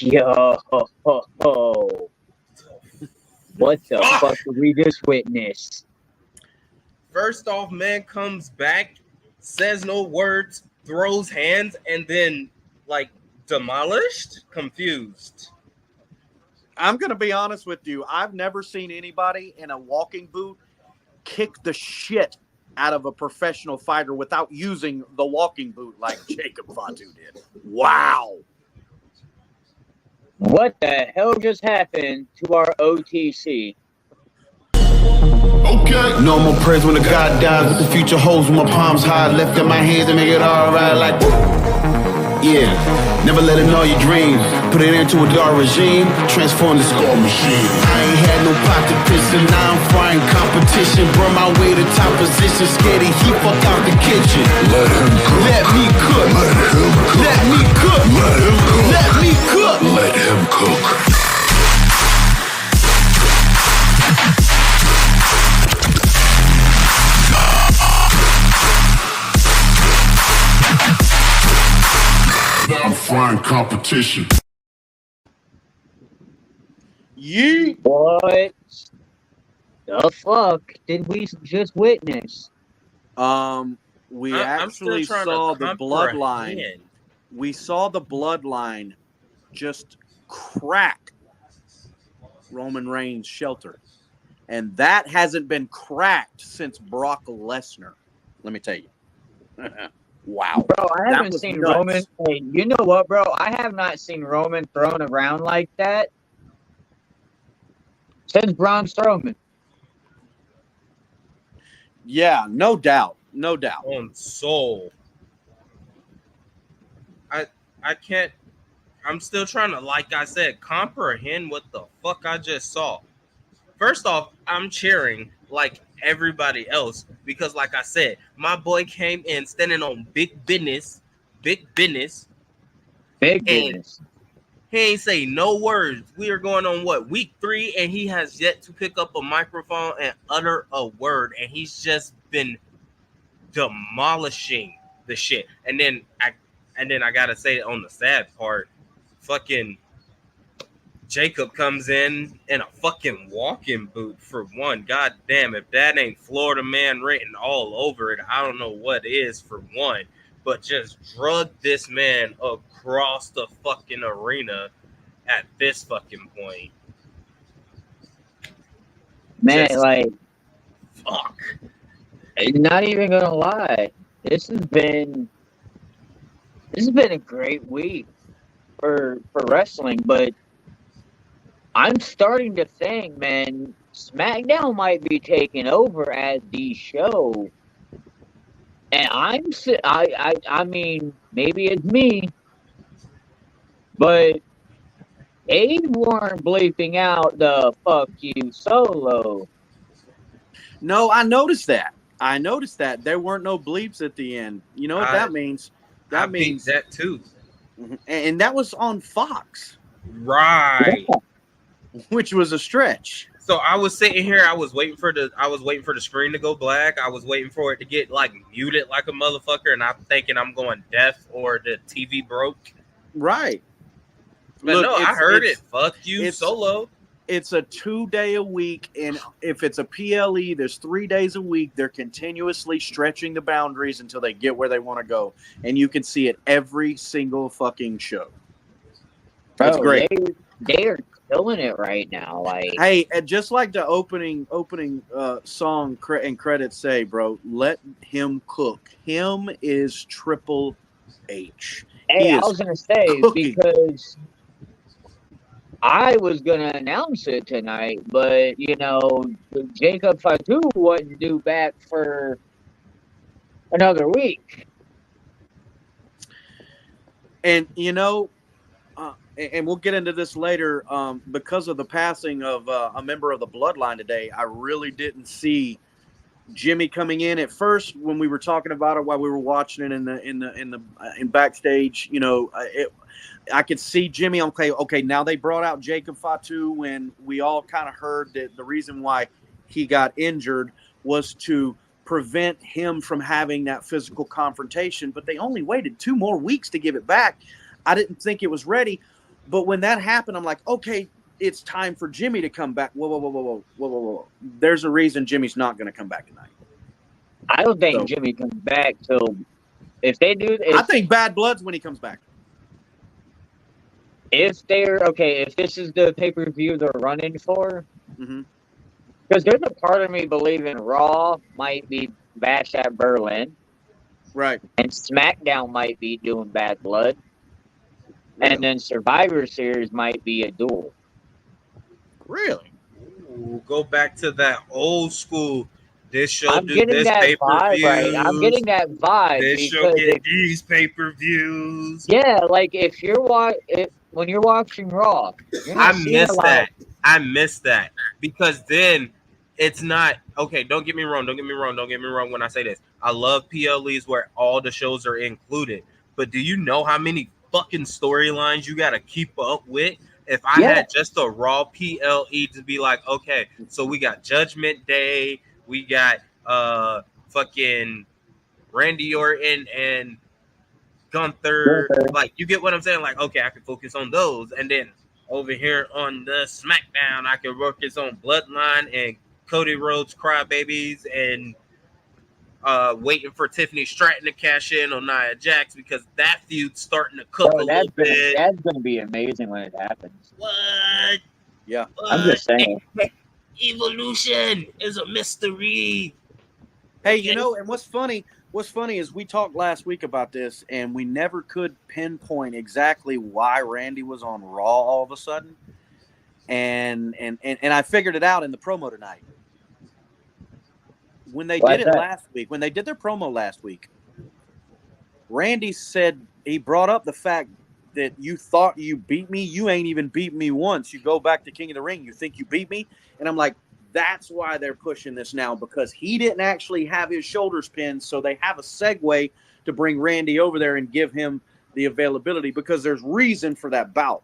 Yo, what the fuck did we just witness? First off, man comes back, says no words, throws hands, and then like demolished, confused. I'm going to be honest with you. I've never seen anybody in a walking boot kick the shit out of a professional fighter without using the walking boot like Jacob Fatu did. Wow. What the hell just happened to our OTC? Okay. No more prayers when the God dies. With the future holds with my palms high. Left in my hands and make it alright like yeah. Never let it know your dreams. Put it into a dark regime. Transform the score machine. I ain't had no pot to piss and now I'm frying competition. Burn my way to top position. Scared he fuck out the kitchen. Let him cook. Let me cook. Let him cook. Let me cook. Let him cook. Let me cook. Let him cook. I'm frying competition. Yee. What the fuck did we just witness? We actually saw the bloodline. We saw the bloodline just crack Roman Reigns' shelter. And that hasn't been cracked since Brock Lesnar. Let me tell you. Wow. Bro, I haven't seen nuts. Roman. Hey, you know what, bro? I have not seen Roman thrown around like that since Braun Strowman. Yeah, no doubt. No doubt. On soul. I can't. I'm still trying to, like I said, comprehend what the fuck I just saw. First off, I'm cheering like everybody else because, like I said, my boy came in standing on big business. He ain't say no words. We are going on week 3, and he has yet to pick up a microphone and utter a word, and he's just been demolishing the shit. And then I gotta say, on the sad part, fucking Jacob comes in a fucking walking boot for one. God damn, if that ain't Florida man written all over it, I don't know what is for one. But just drug this man across the fucking arena at this fucking point. Man, Just, like, fuck. not even gonna lie, this has been a great week for wrestling, but I'm starting to think, man, SmackDown might be taking over as the show. And I mean, maybe it's me, but they weren't bleeping out the "fuck you" Solo. No, I noticed that. There weren't no bleeps at the end. You know what that means? That means that too. And that was on Fox. Right. Which was a stretch. So I was sitting here, I was waiting for the screen to go black. I was waiting for it to get like muted like a motherfucker, and I'm thinking I'm going deaf or the TV broke. Right. But look, no, I heard it. Fuck you, Solo. It's a 2-day a week, and if it's a PLE, there's 3 days a week. They're continuously stretching the boundaries until they get where they want to go, and you can see it every single fucking show. That's great. They are killing it right now. Like, hey, just like the opening song and credits say, bro, let him cook. Him is Triple H. Hey, I was gonna say cooking. Because I was gonna announce it tonight, but you know, Jacob Fatu wasn't due back for another week. And you know, and we'll get into this later. Because of the passing of a member of the Bloodline today, I really didn't see Jimmy coming in at first when we were talking about it while we were watching it in backstage. You know, I could see Jimmy. Okay, now they brought out Jacob Fatu when we all kind of heard that the reason why he got injured was to prevent him from having that physical confrontation. But they only waited 2 more weeks to give it back. I didn't think it was ready. But when that happened, I'm like, okay, it's time for Jimmy to come back. Whoa. There's a reason Jimmy's not going to come back tonight. I don't think Jimmy comes back till if they do. I think Bad Blood's when he comes back. If this is the pay-per-view they're running for, Mm-hmm. Because there's a part of me believing Raw might be Bash at Berlin. Right. And SmackDown might be doing Bad Blood. Really? And then Survivor Series might be a duel. Really? Ooh, go back to that old school. This show I'm do getting this that pay-per-views. vibe, right? I'm getting that vibe. This show get these pay-per-views. Yeah, like when you're watching Raw, I miss that. I miss that because then it's not okay. Don't get me wrong. When I say this, I love PLEs where all the shows are included. But do you know how many fucking storylines you got to keep up with? If I had just a Raw PLE to be like, okay, so we got Judgment Day, we got fucking Randy Orton and Gunther. Like, you get what I'm saying? Like, okay, I can focus on those, and then over here on the SmackDown, I can focus on Bloodline and Cody Rhodes Crybabies and waiting for Tiffany Stratton to cash in on Nia Jax because that feud's starting to cook a little bit. That's going to be amazing when it happens. What? Yeah. What? I'm just saying. Evolution is a mystery. Hey, you know, and what's funny is we talked last week about this, and we never could pinpoint exactly why Randy was on Raw all of a sudden. And I figured it out in the promo tonight. When they did it last week, when they did their promo last week, Randy said he brought up the fact that you thought you beat me. You ain't even beat me once. You go back to King of the Ring. You think you beat me? And I'm like, that's why they're pushing this now, because he didn't actually have his shoulders pinned. So they have a segue to bring Randy over there and give him the availability because there's reason for that bout.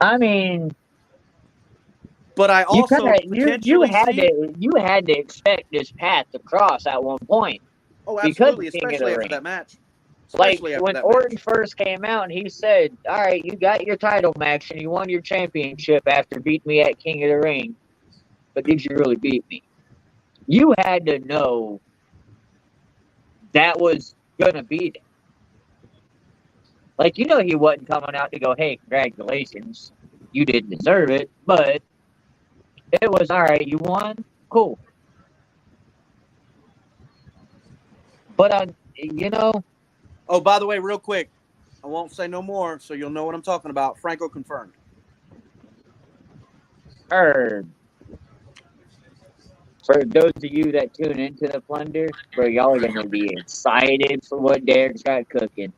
I mean, but I also you had to expect this path to cross at one point. Oh, absolutely, especially after that match. Like when Orton first came out and he said, all right, you got your title match and you won your championship after beating me at King of the Ring, but did you really beat me? You had to know that was going to be it. Like, you know, he wasn't coming out to go, hey, congratulations, you didn't deserve it, but it was, all right, you won, cool. But, you know. Oh, by the way, real quick, I won't say no more, so you'll know what I'm talking about. Franco confirmed. Heard. For those of you that tune into the Plunder, bro, y'all are going to be excited for what Derek's got cooking.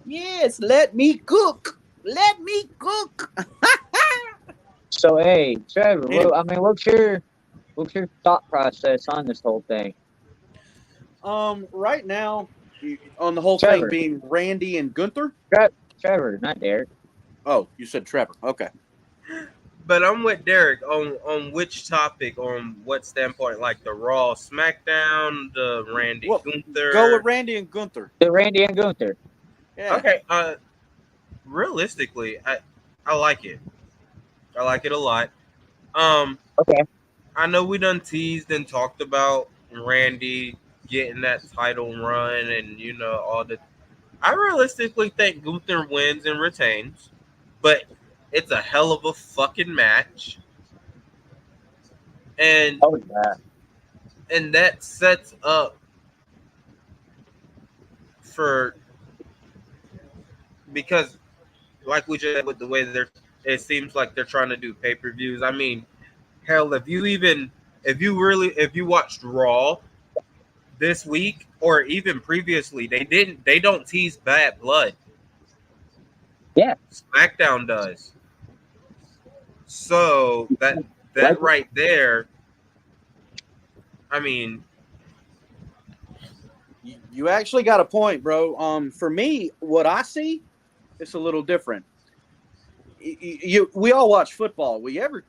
Yes, let me cook. Let me cook. So, hey, Trevor, what's your thought process on this whole thing? Right now, on the whole thing being Randy and Gunther? Trevor, not Derek. Oh, you said Trevor. Okay. But I'm with Derek on which topic, on what standpoint, like the Raw SmackDown, the Randy Gunther. Go with Randy and Gunther. The Randy and Gunther. Yeah. Okay. Realistically, I like it. I like it a lot. Okay. I know we done teased and talked about Randy getting that title run and, you know, all the. I realistically think Gunther wins and retains, but it's a hell of a fucking match. And and that sets up for, because like we just said, with the way that it seems like they're trying to do pay-per-views. I mean, hell, if you watched Raw this week or even previously, they don't tease Bad Blood. Yeah. SmackDown does. So that right there, I mean, you actually got a point, bro. For me, what I see, it's a little different. We all watch football. You're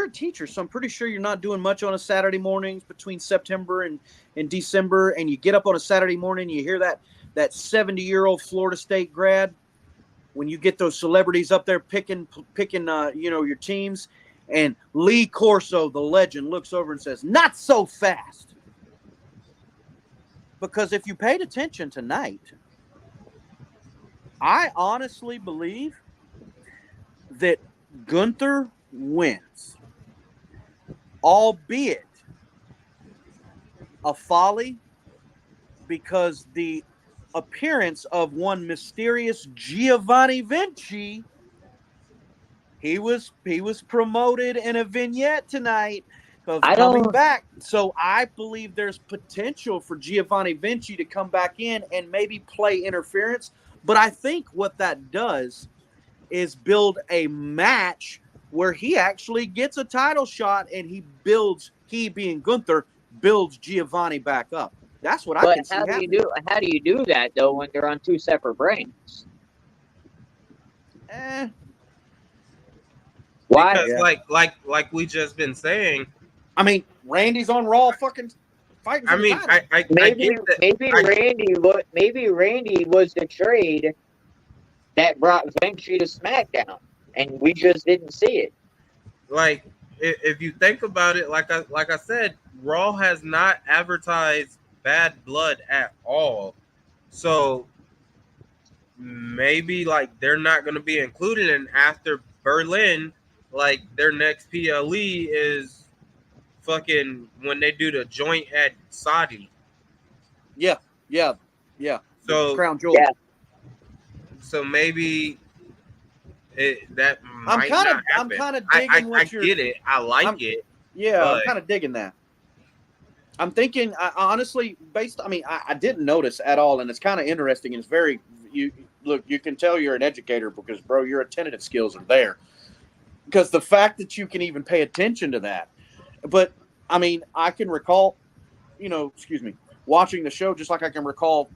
a teacher, so I'm pretty sure you're not doing much on a Saturday mornings between September and December, and you get up on a Saturday morning, you hear that 70-year-old Florida State grad when you get those celebrities up there picking your teams, and Lee Corso, the legend, looks over and says, "Not so fast." Because if you paid attention tonight, I honestly believe that Gunther wins, albeit a folly, because the appearance of one mysterious Giovanni Vinci, he was promoted in a vignette tonight of coming back. So I believe there's potential for Giovanni Vinci to come back in and maybe play interference. But I think what that does is build a match where he actually gets a title shot, and he being Gunther, builds Giovanni back up. That's what I can see happening. How do you do that though when they're on two separate brands? Why? Because like we just been saying, I mean, Randy's on Raw fucking fighting. I mean, maybe Randy was the trade that brought Vinci to SmackDown, and we just didn't see it. Like, if you think about it, like I said, Raw has not advertised Bad Blood at all, so maybe like they're not going to be included. And after Berlin, like their next PLE is fucking when they do the joint at Saudi. Yeah. So Crown Jewel. Yeah. So maybe that I'm might kind not happen. I'm kind of digging I get it. I like it. Yeah, but I'm kind of digging that. I'm thinking, honestly, I didn't notice at all, and it's kind of interesting. And it's very, you can tell you're an educator because, bro, your attentive skills are there. Because the fact that you can even pay attention to that. But, I mean, I can recall, watching the show just like I can recall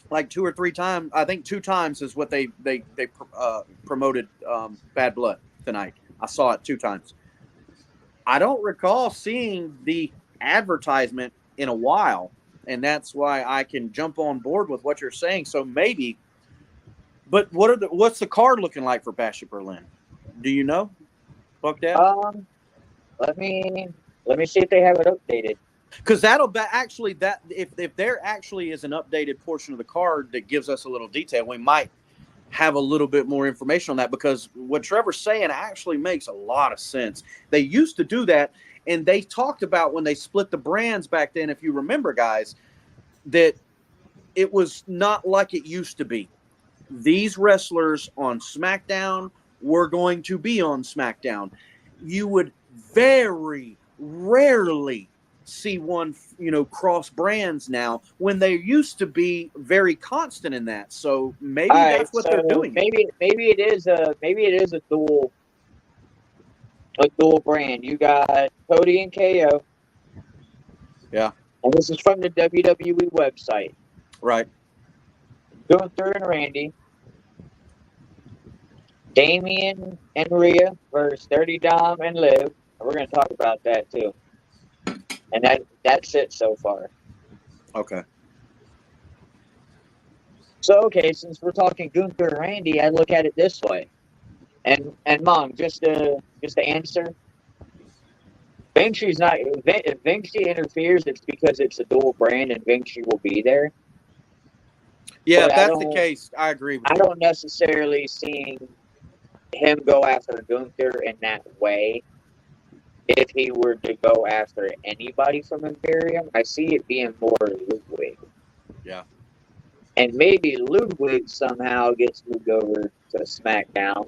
like 2 or 3 times. I think 2 times is what they promoted Bad Blood tonight. I saw it 2 times. I don't recall seeing the advertisement in a while, and that's why I can jump on board with what you're saying. So maybe, but what's the card looking like for Bash at Berlin? Do you know, Buck Dad? Let me see if they have it updated. Because if there actually is an updated portion of the card that gives us a little detail, we might have a little bit more information on that, because what Trevor's saying actually makes a lot of sense. They used to do that, and they talked about when they split the brands back then, if you remember, guys, that it was not like it used to be. These wrestlers on SmackDown were going to be on SmackDown. You would very rarely see one, cross brands now, when they used to be very constant in that. So maybe that's what they're doing. Maybe it is a dual brand. You got Cody and KO. Yeah. And this is from the WWE website. Right. Gunther and Randy. Damian and Rhea versus Dirty Dom and Liv. We're going to talk about that too. And that's it so far. Okay. So, since we're talking Gunther and Randy, I look at it this way. And Mom, just to answer, Vinci's not. If Vinci interferes, it's because it's a dual brand and Vinci will be there. Yeah, if that's the case, I agree with you. I don't necessarily see him go after Gunther in that way. If he were to go after anybody from Imperium, I see it being more Ludwig. Yeah. And maybe Ludwig somehow gets moved over to SmackDown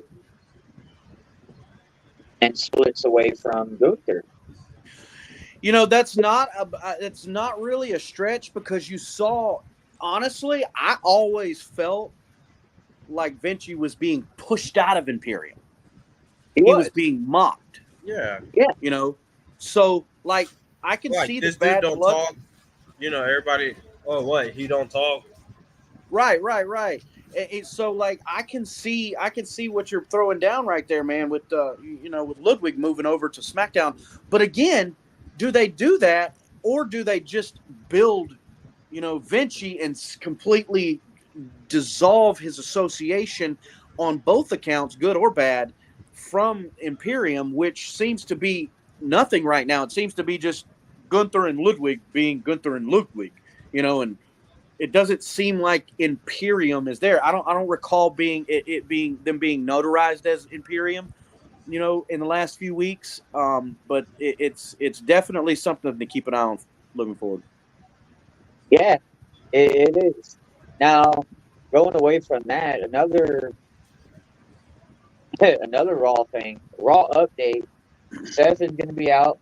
and splits away from Gunther. That's not it's not really a stretch, because you saw, honestly, I always felt like Vinci was being pushed out of Imperium. He was being mocked. Yeah. So like I can see this the Bad dude don't Blood. talk. Everybody. Oh, what? He don't talk. Right. So like I can see what you're throwing down right there, man. With with Ludwig moving over to SmackDown. But again, do they do that, or do they just build, Vinci and completely dissolve his association on both accounts, good or bad, from Imperium, which seems to be nothing right now. It seems to be just Gunther and Ludwig being Gunther and Ludwig, and it doesn't seem like Imperium is there. I don't recall being being notarized as Imperium, in the last few weeks. But it's definitely something to keep an eye on looking forward. Yeah, it is. Now, going away from that, another Raw thing, Raw update. Seth is going to be out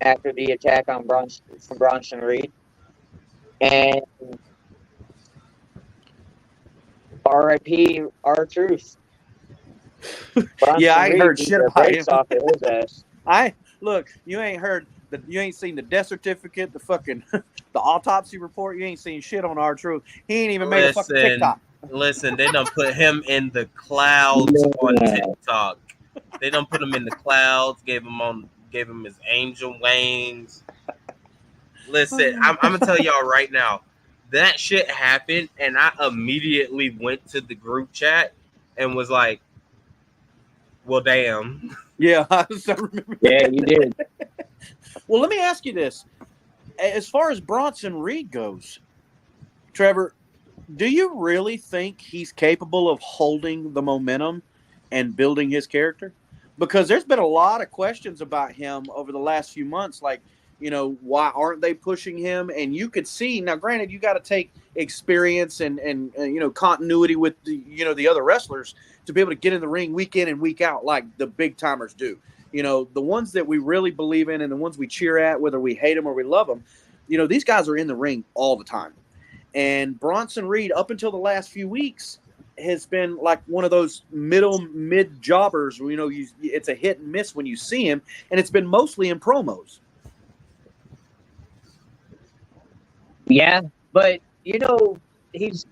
after the attack on Bronson Reed, and R.I.P. R-Truth. Yeah, I ain't heard shit about him. Off of his ass. Look, you ain't heard you ain't seen the death certificate, the fucking the autopsy report. You ain't seen shit on R-Truth. He ain't even made a fucking TikTok. Listen, they done put him in the clouds on TikTok. They done put him in the clouds, gave him his angel wings. Listen, I'm gonna tell y'all right now, that shit happened, and I immediately went to the group chat and was like, well, damn. Yeah, I remember. Yeah, you did. Well, let me ask you this. As far as Bronson Reed goes, Trevor, do you really think he's capable of holding the momentum and building his character? Because there's been a lot of questions about him over the last few months, like, why aren't they pushing him? And you could see, now granted, you got to take experience and continuity with the other wrestlers to be able to get in the ring week in and week out like the big timers do. The ones that we really believe in and the ones we cheer at, whether we hate them or we love them, these guys are in the ring all the time. And Bronson Reed, up until the last few weeks, has been like one of those mid jobbers. It's a hit and miss when you see him, and it's been mostly in promos. Yeah, but he's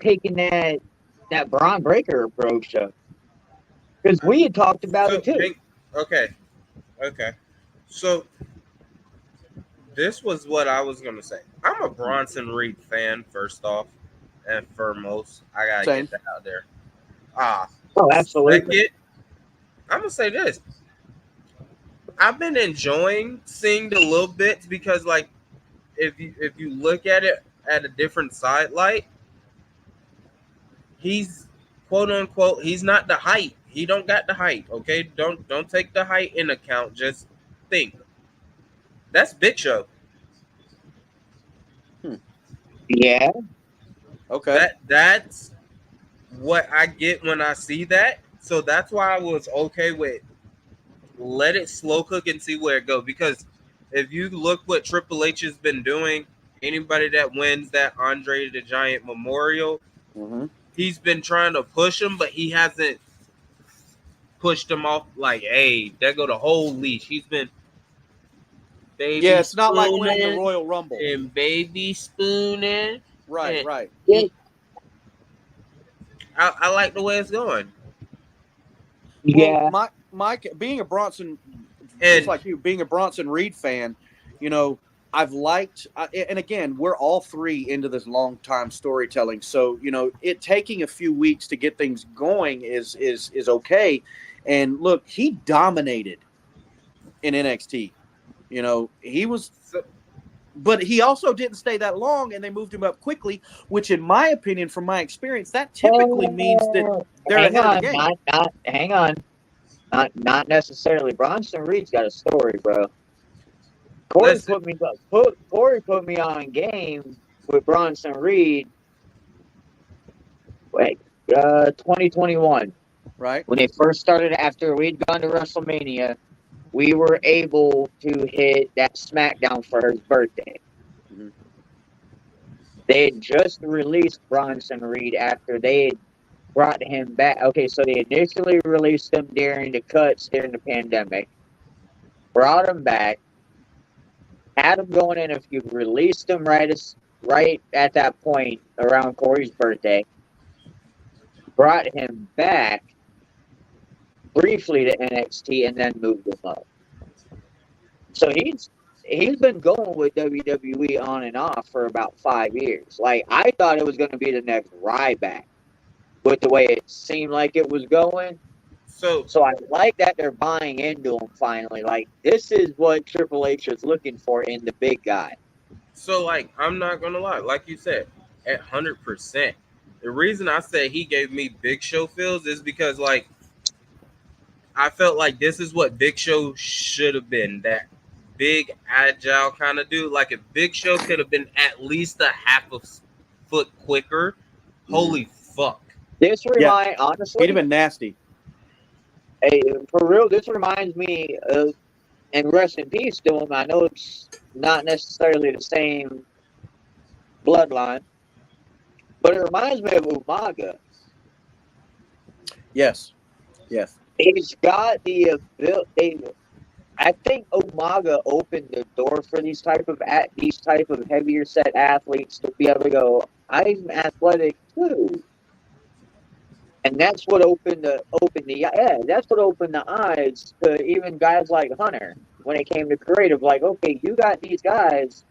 taking that Braun Breaker approach, because we had talked about it too. Okay. So this was what I was gonna say. I'm a Bronson Reed fan, first off and foremost. I gotta get that out there. Oh, absolutely. Second, I'm gonna say this. I've been enjoying seeing the little bits because, like, if you look at it at a different side light, he's quote unquote, he's not the height. He don't got the height. Okay, don't take the height in account. Just think. That's Big Show. Yeah. Okay. That's what I get when I see that. So that's why I was okay with let it slow cook and see where it goes. Because if you look what Triple H has been doing, anybody that wins that Andre the Giant Memorial, he's been trying to push him, but he hasn't pushed him off like, hey, there go the whole leash. He's been baby it's not like winning the Royal Rumble. And baby spooning. Right. Yeah. I like the way it's going. Yeah. Well, Mike, being a Bronson, just like you, being a Bronson Reed fan, I've liked, and again, we're all three into this long time storytelling. So, it taking a few weeks to get things going is okay. And look, he dominated in NXT. He was, but he also didn't stay that long, and they moved him up quickly, which, in my opinion, from my experience, that typically means that they're ahead of the game. Hang on. Not necessarily. Bronson Reed's got a story, bro. Corey put me on game with Bronson Reed. 2021. Right. When they first started, after we'd gone to WrestleMania, we were able to hit that SmackDown for his birthday. Mm-hmm. They had just released Bronson Reed after they had brought him back. Okay, so they initially released him during the cuts during the pandemic, brought him back, had him going in. If you released him right at that point around Corey's birthday, brought him back briefly to NXT and then moved him up. So he's been going with WWE on and off for about 5 years. Like, I thought it was going to be the next Ryback with the way it seemed like it was going. So So I like that they're buying into him finally. Like, this is what Triple H is looking for in the big guy. like, I'm not gonna lie, like you said, at 100%. The reason I say he gave me Big Show feels is because, like, I felt like this is what Big Show should have been. That big, agile kind of dude. Like, if Big Show could have been at least a half a foot quicker, holy fuck. This reminds, He'd honestly, have been nasty. hey, for real, this reminds me of, and rest in peace to him. I know it's not necessarily the same bloodline, but it reminds me of Umaga. Yes. He's got the ability. I think Umaga opened the door for these type of heavier set athletes to be able to go, I'm athletic too. And that's what opened the eyes to even guys like Hunter when it came to creative. Like, okay, you got these guys,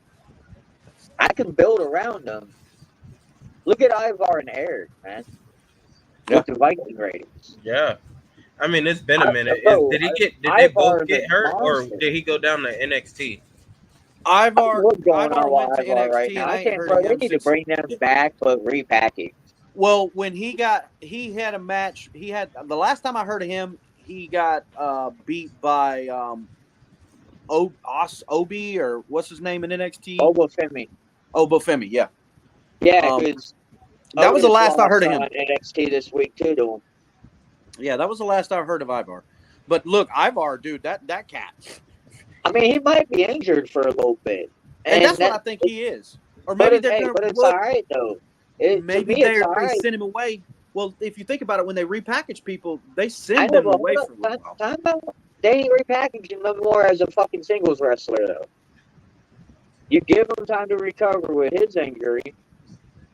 I can build around them. Look at Ivar and Eric, man, with the Viking ratings. Yeah. I mean, it's been a minute. Did they both get hurt, or did he go down to NXT? Ivar What's going Ivar on went with to Ivar NXT right now? and I ain't can't. heard Bro, of they him need to since. bring them back, but repackage. Well, when he had a match. He had the last time I heard of him, he got beat by Obi, or what's his name in NXT? Obafemi. Obafemi, yeah. Yeah, because that was the last I heard of him. On NXT this week too. To him. Yeah, that was the last I heard of Ivar. But look, Ivar, dude, that cat. I mean, he might be injured for a little bit, And that's what I think he is. Or maybe but it's all right though. Maybe they send him away. Well, if you think about it, when they repackage people, they send them away for a little while. Time out. They ain't repackaging him more as a fucking singles wrestler though. You give him time to recover with his injury.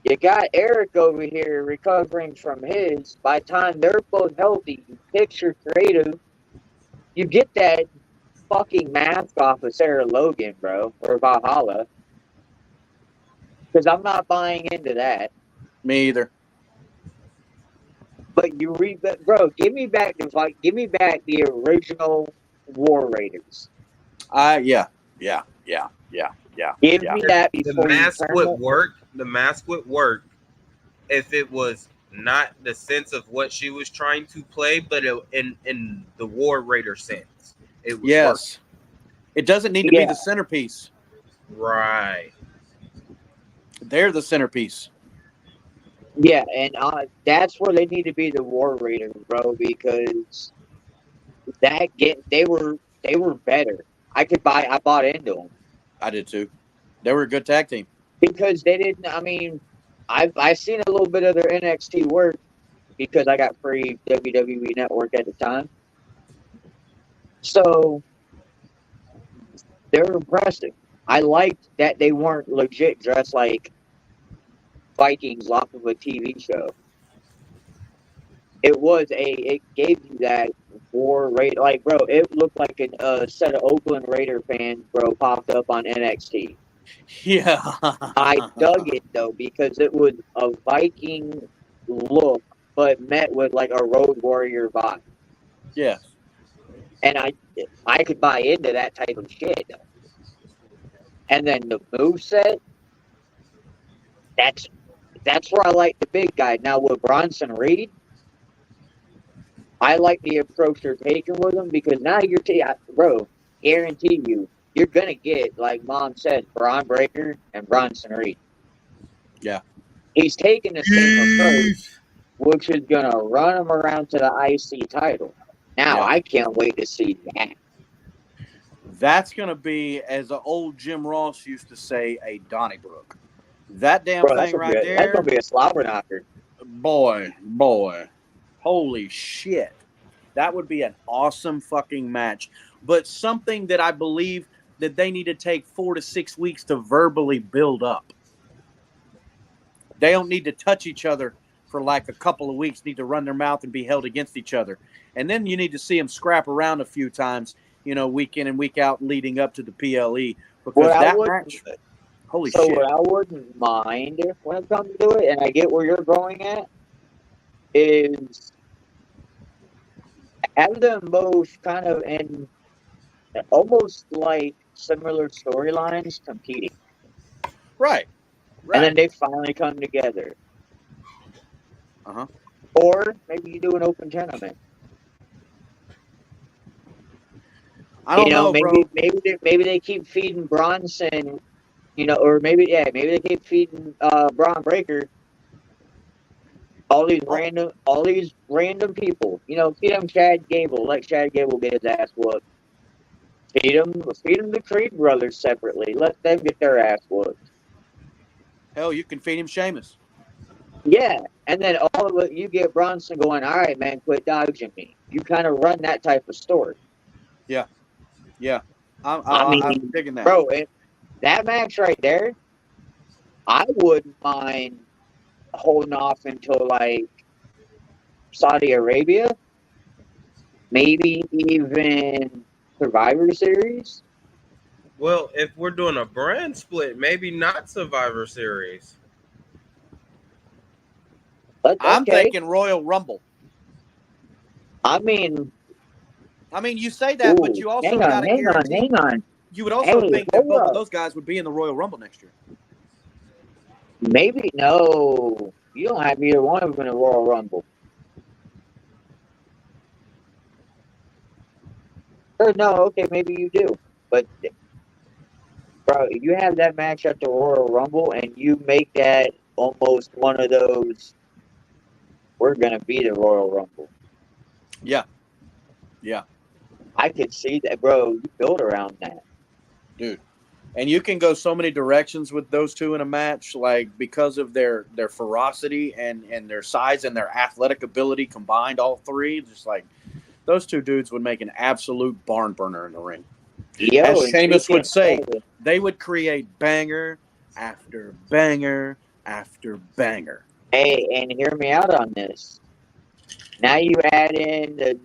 You got Eric over here recovering from his. By the time they're both healthy, you picture creative. You get that fucking mask off of Sarah Logan, bro, or Valhalla. Because I'm not buying into that. Me either. But bro, give me back the original War Raiders. Yeah. Give me that before the mask would work. The mask would work if it was not the sense of what she was trying to play, but in the War Raider sense. It was yes. Working. It doesn't need to be the centerpiece. Right. They're the centerpiece. Yeah, and that's where they need to be the War Raiders, bro, because they were better. I bought into them. I did too. They were a good tag team. Because they didn't, I mean, I've seen a little bit of their NXT work because I got free WWE Network at the time. So they're impressive. I liked that they weren't legit dressed like Vikings off of a TV show. It gave you that War Raider, like, bro, it looked like a set of Oakland Raider fans, bro, popped up on NXT. Yeah. I dug it, though, because it was a Viking look, but met with, like, a Road Warrior vibe. Yeah. And I could buy into that type of shit. And then the moveset, that's where I like the big guy. Now, with Bronson Reed, I like the approach they're taking with him because now bro, guarantee you're going to get, like Mom said, Braun Breaker and Bronson Reed. Yeah. He's taking the same approach, which is going to run him around to the IC title. Now, I can't wait to see that. That's going to be, as the old Jim Ross used to say, a Donnybrook. That damn thing right there. That's going to be a slobber knocker. Boy. Holy shit. That would be an awesome fucking match. But something that I believe that they need to take 4 to 6 weeks to verbally build up. They don't need to touch each other for like a couple of weeks, need to run their mouth and be held against each other. And then you need to see them scrap around a few times, week in and week out leading up to the PLE, because What I that would, match, holy so shit. what I wouldn't mind when it comes to it, and I get where you're going at, is have them both kind of in almost like similar storylines competing, Right. and then they finally come together. Uh-huh. Or maybe you do an open tournament. I don't know, bro. Maybe they keep feeding Bronson, or maybe they keep feeding Braun Breaker all these random people. Feed them Chad Gable, let Chad Gable get his ass whooped. Feed them the Creed brothers separately. Let them get their ass whooped. Hell, you can feed him Sheamus. Yeah, and then all of it, you get Bronson going, all right, man, quit dodging me. You kind of run that type of story. Yeah. I mean, I'm digging that. bro, that match right there, I wouldn't mind holding off until like Saudi Arabia, maybe even Survivor Series. Well, if we're doing a brand split, maybe not Survivor Series. I'm Okay. thinking Royal Rumble. I mean, you say that, but you also got to guarantee. hang on. You would also think that hold both up. of those guys would be in the Royal Rumble next year. Maybe no. You don't have either one of them in a Royal Rumble. Or no, okay, maybe you do. But bro, you have that match at the Royal Rumble and you make that almost one of those, we're gonna be the Royal Rumble. Yeah. I could see that, bro. You build around that. Dude. And you can go so many directions with those two in a match, like because of their ferocity and their size and their athletic ability combined, all three. Just like those two dudes would make an absolute barn burner in the ring. As Sheamus would say, they would create banger after banger after banger. Hey, and hear me out on this. Now you add in the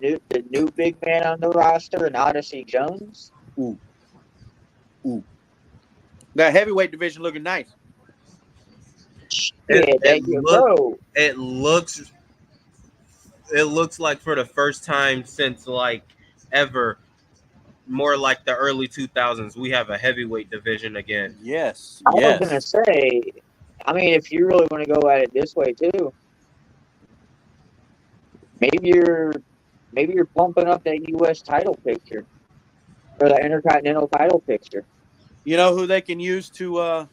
new big man on the roster, and Odyssey Jones. Ooh. That heavyweight division looking nice. It looks like for the first time since like ever, more like the early 2000s, we have a heavyweight division again. Yes. I was gonna say, I mean, if you really want to go at it this way too, maybe you're pumping up that U.S. title picture or the Intercontinental title picture. You know who they can use to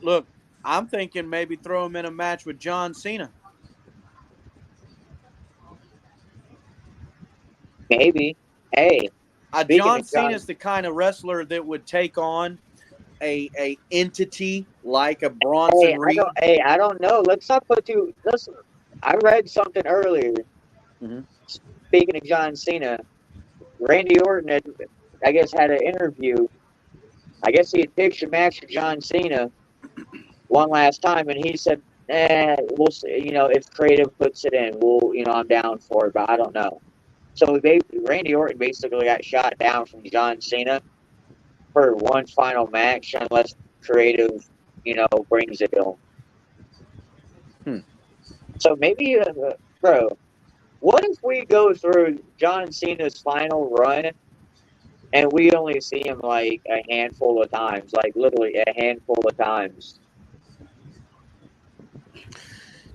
look, I'm thinking maybe throw him in a match with John Cena. Maybe. Hey, John Cena is the kind of wrestler that would take on a entity like a Bronson Reed. I don't know. Let's not put too. Listen, I read something earlier. Mm-hmm. Speaking of John Cena, Randy Orton had an interview. I guess he had pitched a match with John Cena one last time, and he said, we'll see. If creative puts it in, I'm down for it, but I don't know. So Randy Orton basically got shot down from John Cena for one final match, unless creative, brings it on. So maybe, bro, what if we go through John Cena's final run and we only see him like a handful of times, like literally a handful of times?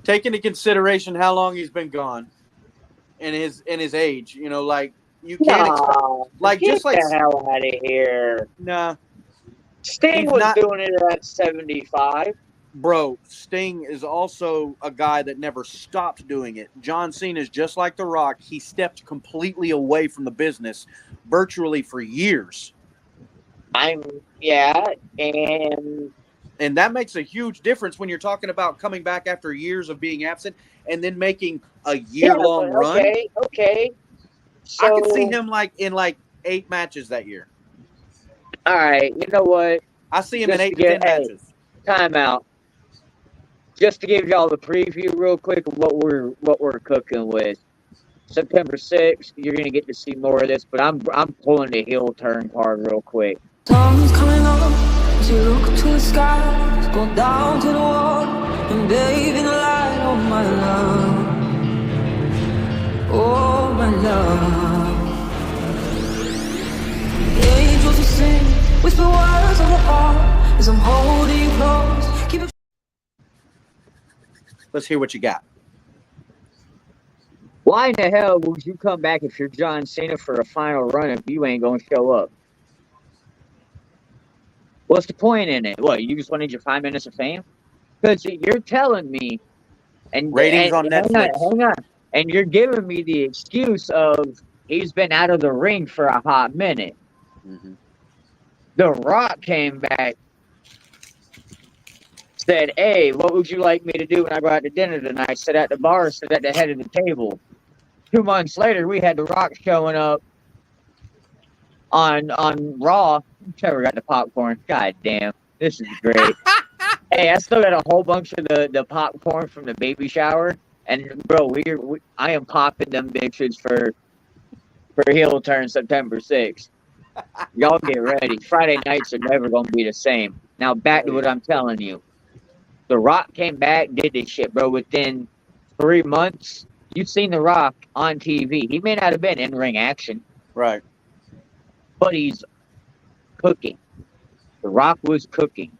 Take into consideration how long he's been gone and his age, like you can't expect, get the hell out of here. Nah. Sting was doing it at 75. Bro, Sting is also a guy that never stopped doing it. John Cena is just like The Rock. He stepped completely away from the business virtually for years. And that makes a huge difference when you're talking about coming back after years of being absent and then making a year-long run. Okay. So, I could see him in 8 matches that year. All right, you know what? I see him in 8 to 10 matches. Time out. Just to give y'all the preview real quick of what we're cooking with. September 6th, you're gonna get to see more of this. But I'm pulling the heel turn card real quick. Sun's coming up as you look to the sky, go down to the water and bathe in the light. Oh my love, oh my love. The angels will sing, whisper words of the heart as I'm holding you close. Keep it. Let's hear what you got. Why in the hell would you come back if you're John Cena for a final run if you ain't gonna show up? What's the point in it? What, you just wanted your 5 minutes of fame? Because you're telling me, and Ratings on Netflix. Hang on, and you're giving me the excuse of he's been out of the ring for a hot minute. Mm-hmm. The Rock came back, said, "Hey, what would you like me to do when I go out to dinner tonight? Sit at the bar, sit at the head of the table." 2 months later, we had The Rock showing up on Raw. Trevor got the popcorn. God damn, this is great. Hey, I still got a whole bunch of the popcorn from the baby shower, and bro, I am popping them bitches for heel turn September 6th. Y'all get ready. Friday nights are never gonna be the same. Now back to what I'm telling you. The Rock came back, did this shit, bro. Within 3 months, you've seen The Rock on TV. He may not have been in ring action, Right. but he's cooking. The Rock was cooking.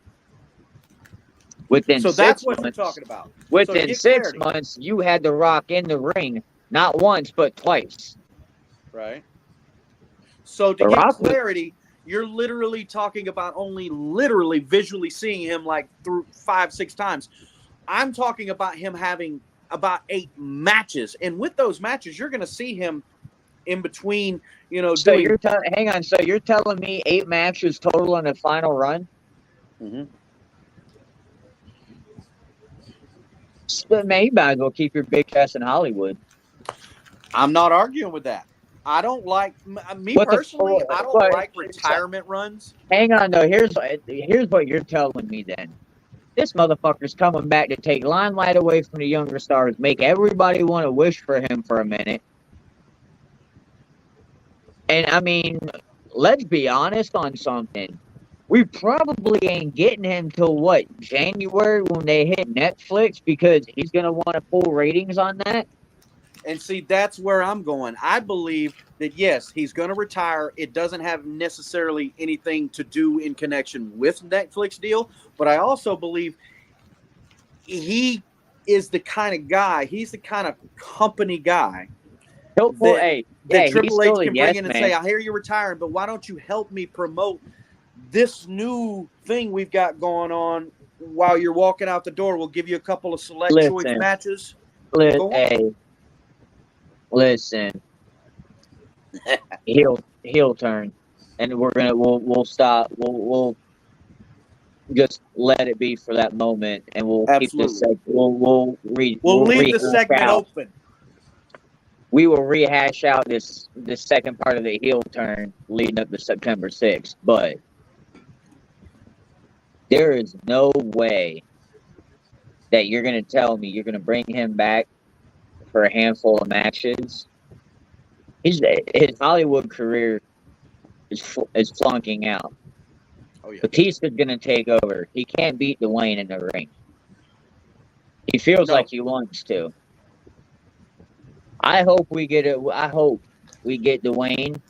Within So 6 that's what months, you're talking about. Within So 6 clarity. months, you had The Rock in the ring, not once, but twice. Right. So to The get Rock was- clarity, you're literally talking about only literally visually seeing him like through 5-6 times. I'm talking about him having about 8 matches, and with those matches, you're going to see him in between. So doing. hang on. So you're telling me 8 matches total in the final run? Mhm. But man, you might as well keep your big ass in Hollywood. I'm not arguing with that. I don't like me What the personally. fuck? I don't What? like retirement runs. Hang on, though. Here's what you're telling me then. This motherfucker's coming back to take limelight away from the younger stars, make everybody want to wish for him for a minute. And I mean, let's be honest on something. We probably ain't getting him till what, January when they hit Netflix, because he's gonna want to pull ratings on that. And see, that's where I'm going. I believe that, yes, he's going to retire. It doesn't have necessarily anything to do in connection with Netflix deal. But I also believe he is the kind of guy, he's the kind of company guy He'll pull, that he's Triple H still a can yes bring in and man. say, I hear you're retiring, but why don't you help me promote this new thing we've got going on while you're walking out the door? We'll give you a couple of select choice Listen. matches. Listen. Heel turn, and we'll stop. We'll just let it be for that moment, and we'll keep this. We'll leave the segment open. We will rehash out this second part of the heel turn leading up to September 6th, but there is no way that you're going to tell me you're going to bring him back for a handful of matches. His Hollywood career is flunking out. Oh, yeah. Batista's going to take over. He can't beat Dwayne in the ring. He feels like he wants to. I hope we get Dwayne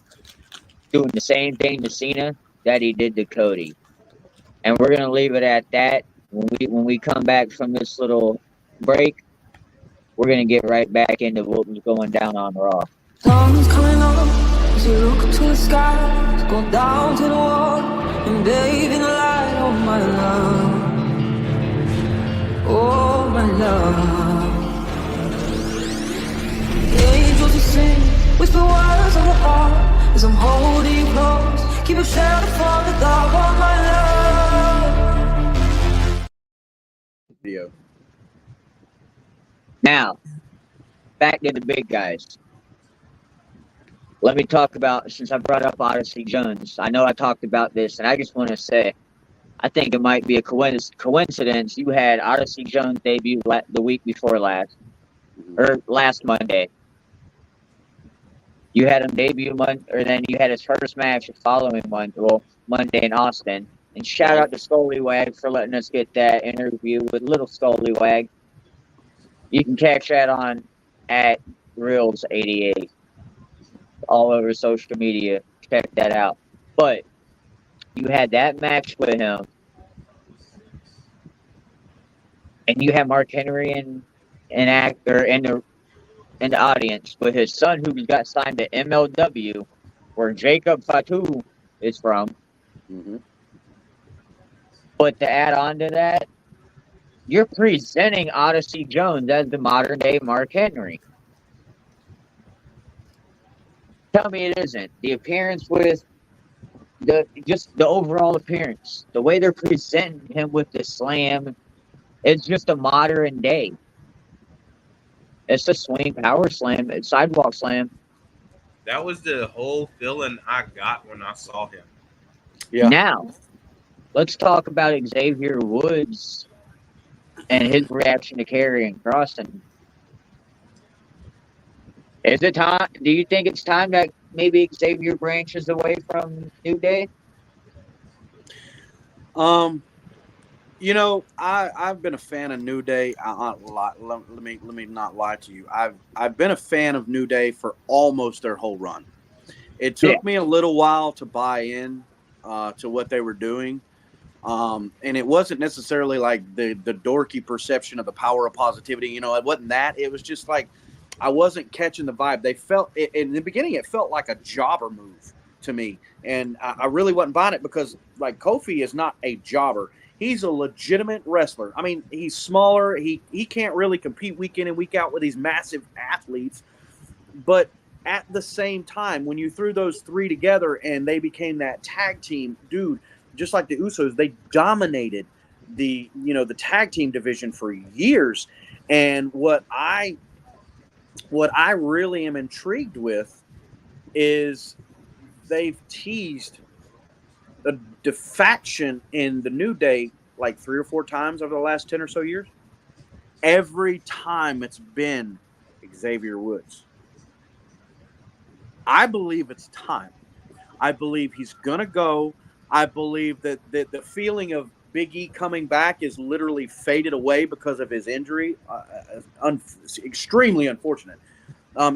doing the same thing to Cena that he did to Cody. And we're going to leave it at that. When we come back from this little break, we're going to get right back into what was going down on Raw. Sun's coming up as you look to the sky, go down to the water and bathe in the light. Oh my love, oh my love. The angels will sing, whisper words of the heart as I'm holding you close. Keep a shelter from the dark. Oh my love. Video. Now, back to the big guys. Let me talk about, since I brought up Odyssey Jones, I know I talked about this, and I just want to say, I think it might be a coincidence. You had Odyssey Jones debut the week before last, or last Monday. You had him debut or then you had his first match the following Monday in Austin. And shout out to Scollywag for letting us get that interview with Little Scollywag. You can catch that on at ReelEighty8 all over social media. Check that out. But you had that match with him, and you had Mark Henry in the audience with his son, who got signed to MLW, where Jacob Fatu is from. Mm-hmm. But to add on to that, you're presenting Odyssey Jones as the modern day Mark Henry. Tell me it isn't. The appearance with the overall appearance, the way they're presenting him with the slam, it's just a modern day. It's a swing power slam, it's sidewalk slam. That was the whole feeling I got when I saw him. Yeah. Now, let's talk about Xavier Woods and his reaction to Karrion Kross. Is it time? Do you think it's time that maybe Xavier branches away from New Day? You know, I've been a fan of New Day. Let me not lie to you. I've been a fan of New Day for almost their whole run. It took me a little while to buy in to what they were doing. And it wasn't necessarily like the dorky perception of the power of positivity. You know, it wasn't that. It was just like I wasn't catching the vibe. They felt in the beginning, it felt like a jobber move to me, and I really wasn't buying it because like Kofi is not a jobber. He's a legitimate wrestler. I mean, he's smaller. He can't really compete week in and week out with these massive athletes. But at the same time, when you threw those three together and they became that tag team, dude, just like the Usos, they dominated the tag team division for years. And what I really am intrigued with is they've teased a defaction in the New Day like 3 or 4 times over the last 10 or so years. Every time it's been Xavier Woods. I believe it's time. I believe he's going to go. I believe that the feeling of Big E coming back is literally faded away because of his injury. Extremely unfortunate.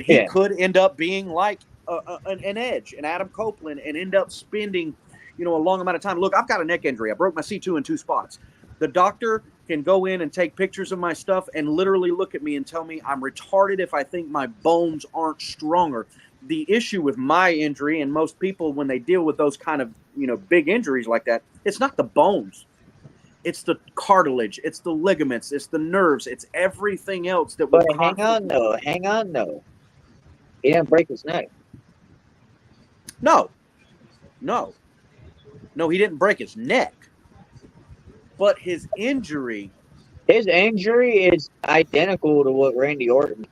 He could end up being like an Edge, an Adam Copeland, and end up spending, a long amount of time. Look, I've got a neck injury. I broke my C2 in 2 spots. The doctor can go in and take pictures of my stuff and literally look at me and tell me I'm retarded if I think my bones aren't stronger. The issue with my injury, and most people when they deal with those kind of, big injuries like that, it's not the bones. It's the cartilage. It's the ligaments. It's the nerves. It's everything else that will hang on, though. He didn't break his neck. No, he didn't break his neck. But his injury... His injury is identical to what Randy Orton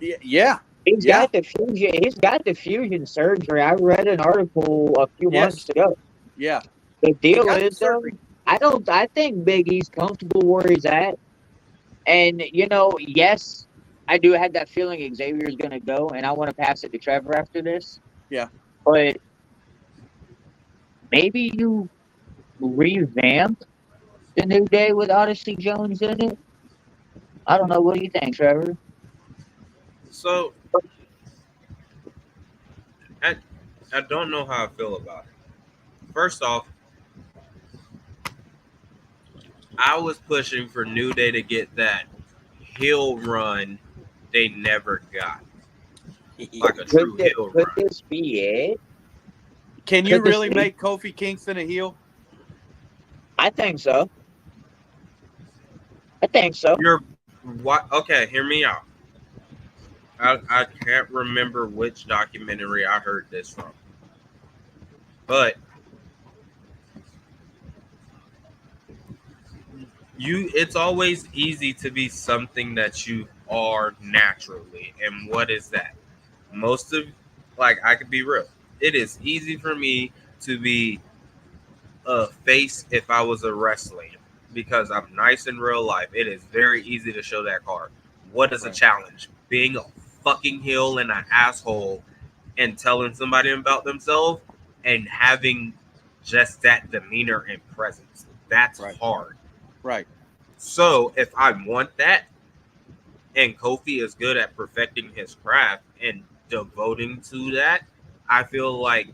did. Yeah. He's got the fusion surgery. I read an article a few months ago. Yeah. The deal is, I think Big E's comfortable where he's at. And, yes, I do have that feeling Xavier's going to go, and I want to pass it to Trevor after this. Yeah. But maybe you revamp the New Day with Odyssey Jones in it? I don't know. What do you think, Trevor? So, I don't know how I feel about it. First off, I was pushing for New Day to get that heel run they never got. Like a true heel run. Could this be it? Can you really make Kofi Kingston a heel? I think so. Okay, hear me out. I can't remember which documentary I heard this from. But it's always easy to be something that you are naturally. And what is that? I could be real. It is easy for me to be a face if I was a wrestler because I'm nice in real life. It is very easy to show that card. What is a challenge? Being a fucking heel and an asshole and telling somebody about themselves and having just that demeanor and presence. That's hard. Right. So if I want that, and Kofi is good at perfecting his craft and devoting to that, I feel like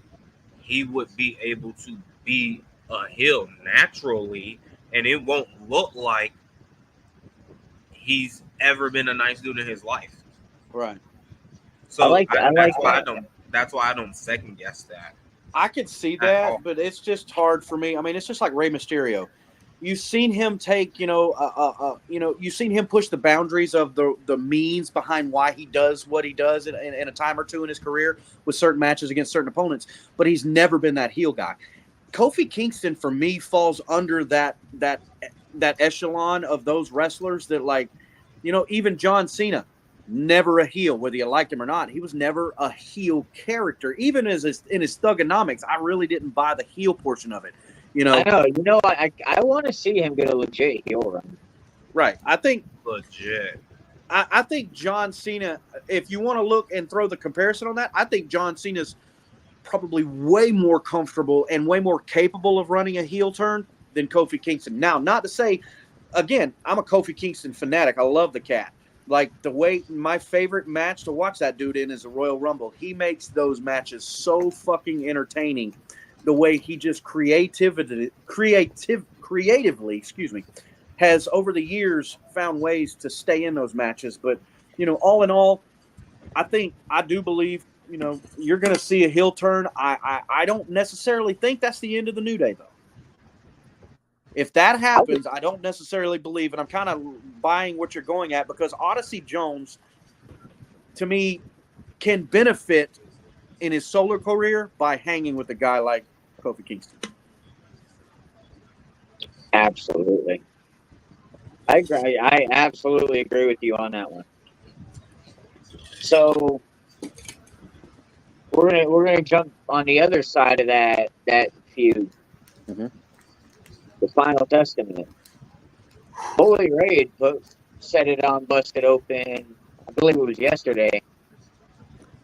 he would be able to be a heel naturally, and it won't look like he's ever been a nice dude in his life. Right. So that's why I don't second guess that. I could see that, but it's just hard for me. I mean, it's just like Rey Mysterio. You've seen him take, you've seen him push the boundaries of the means behind why he does what he does in a time or two in his career with certain matches against certain opponents, but he's never been that heel guy. Kofi Kingston, for me, falls under that echelon of those wrestlers that, like, even John Cena, never a heel, whether you liked him or not. He was never a heel character. Even in his thugonomics, I really didn't buy the heel portion of it. I know. I want to see him get a legit heel run. Right. I think legit. I think John Cena, if you want to look and throw the comparison on that, I think John Cena's probably way more comfortable and way more capable of running a heel turn than Kofi Kingston. Now, not to say, again, I'm a Kofi Kingston fanatic. I love the cat. Like, the way my favorite match to watch that dude in is a Royal Rumble. He makes those matches so fucking entertaining. The way he just creatively, has over the years found ways to stay in those matches. But, all in all, I do believe, you're going to see a heel turn. I don't necessarily think that's the end of the New Day, though. If that happens, I don't necessarily believe, and I'm kind of buying what you're going at, because Odyssey Jones, to me, can benefit in his solo career by hanging with a guy like Kofi Kingston. Absolutely. I agree. I absolutely agree with you on that one. So we're gonna jump on the other side of that feud. Mm-hmm. The Final Testament. Bully Ray set it on Busted Open. I believe it was yesterday.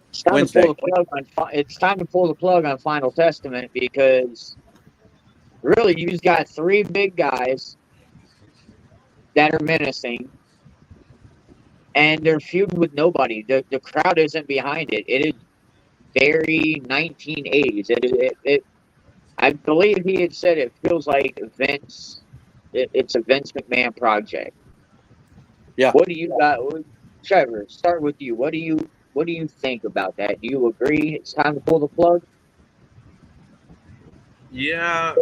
It's time to pull the plug on Final Testament, because really you've got three big guys that are menacing, and they're feuding with nobody. The crowd isn't behind it. It is very 1980s. I believe he had said it feels like it's a Vince McMahon project. Yeah. What do you got, Trevor? Start with you. What do you think about that? Do you agree it's time to pull the plug? Yeah,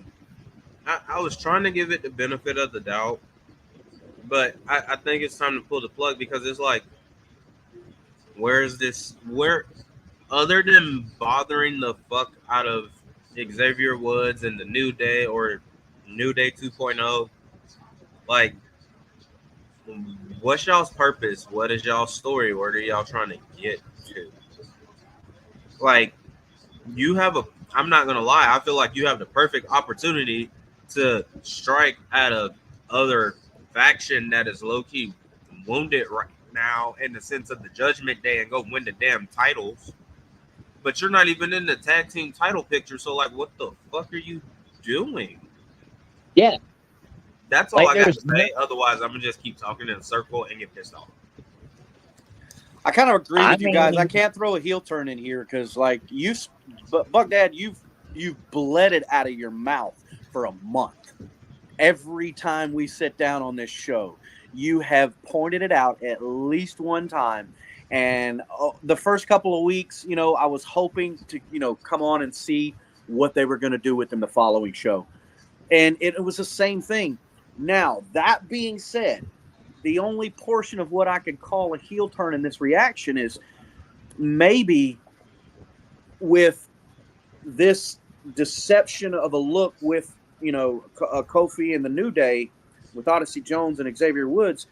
I was trying to give it the benefit of the doubt, but I think it's time to pull the plug, because it's like, where other than bothering the fuck out of Xavier Woods and the New Day or New Day 2.0, like, what's y'all's purpose? What is y'all's story? Where are y'all trying to get to? Like, I'm not gonna lie, I feel like you have the perfect opportunity to strike at a other faction that is low-key wounded right now in the sense of the Judgment Day and go win the damn titles. But you're not even in the tag team title picture, so, like, what the fuck are you doing? Yeah. That's all I got to say. Otherwise, I'm going to just keep talking in a circle and get pissed off. I kind of agree with you guys. I can't throw a heel turn in here because, like, Buck Dad, you've bled it out of your mouth for a month. Every time we sit down on this show, you have pointed it out at least one time. And the first couple of weeks, I was hoping to, come on and see what they were going to do with him the following show. And it was the same thing. Now, that being said, the only portion of what I could call a heel turn in this reaction is maybe with this deception of a look with, Kofi and the New Day with Odyssey Jones and Xavier Woods.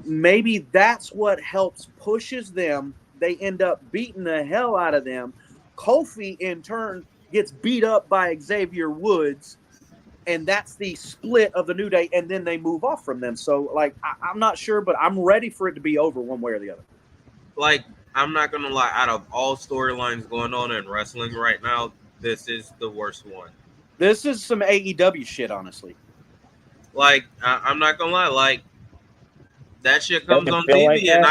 Maybe that's what helps pushes them. They end up beating the hell out of them. Kofi, in turn, gets beat up by Xavier Woods, and that's the split of the New Day, and then they move off from them. So, like, I'm not sure, but I'm ready for it to be over one way or the other. Like, I'm not gonna lie. Out of all storylines going on in wrestling right now, this is the worst one. This is some AEW shit, honestly. Like, I'm not gonna lie. Like, that shit comes Doesn't on feel like TV, and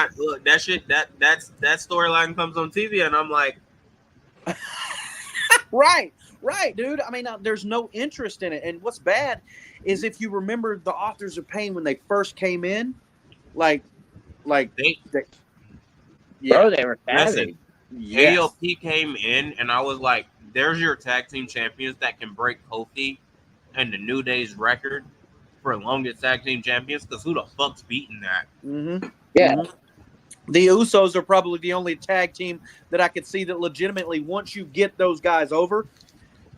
that. that storyline comes on TV, and I'm like, Right, dude. I mean, there's no interest in it. And what's bad is if you remember the Authors of Pain when they first came in, like, they yeah, Bro, they were listen. savage. yes. AOP came in, and I was like, "There's your tag team champions that can break Kofi and the New Day's record for longest tag team champions. Because who the fuck's beating that?" Mm-hmm. Yeah. Mm-hmm. The Usos are probably the only tag team that I could see that legitimately, once you get those guys over,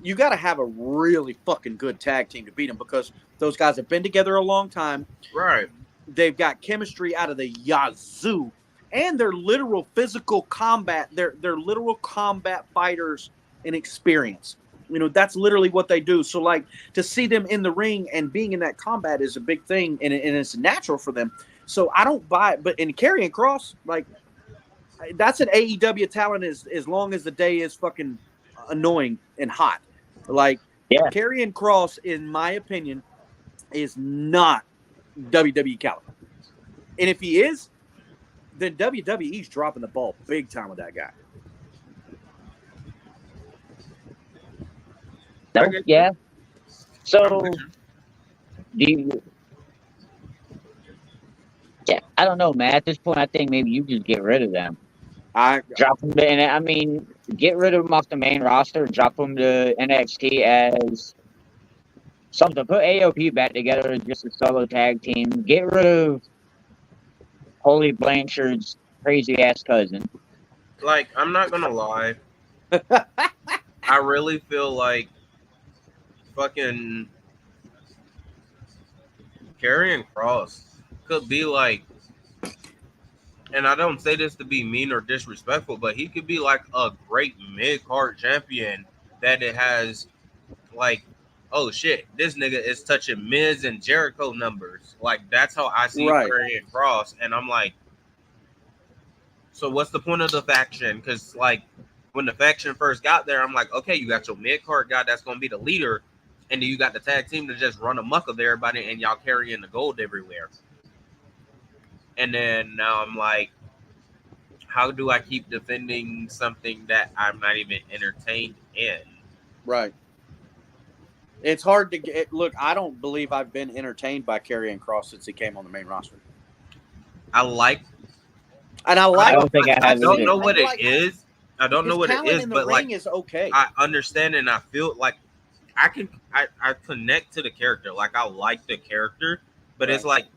you got to have a really fucking good tag team to beat them because those guys have been together a long time. Right. They've got chemistry out of the yazoo, and they're literal physical combat. They're literal combat fighters in experience. You know, that's literally what they do. So, like, to see them in the ring and being in that combat is a big thing, and it's natural for them. So I don't buy it. But in Karrion Kross, like, that's an AEW talent as long as the day is fucking annoying and hot. Like, Yeah. Karrion Kross, in my opinion, is not WWE caliber. And if he is, then WWE's dropping the ball big time with that guy. No, yeah. So, do you? Yeah, I don't know, man. At this point, I think maybe you just get rid of them. Drop them to, and I mean, get rid of them off the main roster. Drop them to NXT as something. Put AOP back together as just a solo tag team. Get rid of Holy Blanchard's crazy ass cousin. Like, I'm not gonna lie. I really feel like fucking Karrion Kross could be like, and I don't say this to be mean or disrespectful, but he could be like a great mid-card champion that it has like, oh shit, this nigga is touching Miz and Jericho numbers. Like, that's how I see Karrion Kross, and I'm like, so what's the point of the faction? Because like when the faction first got there, I'm like, okay, you got your mid-card guy that's gonna be the leader, and then you got the tag team to just run amok of everybody, and y'all carrying the gold everywhere. And then now I'm like, how do I keep defending something that I'm not even entertained in? Right. It's hard to get. Look, I don't believe I've been entertained by Karrion Kross since he came on the main roster. I like. And I like. I don't think I have. I don't know what it is. I don't know what it is, but like, is okay. I understand and I feel like I connect to the character. Like, I like the character, but it's like,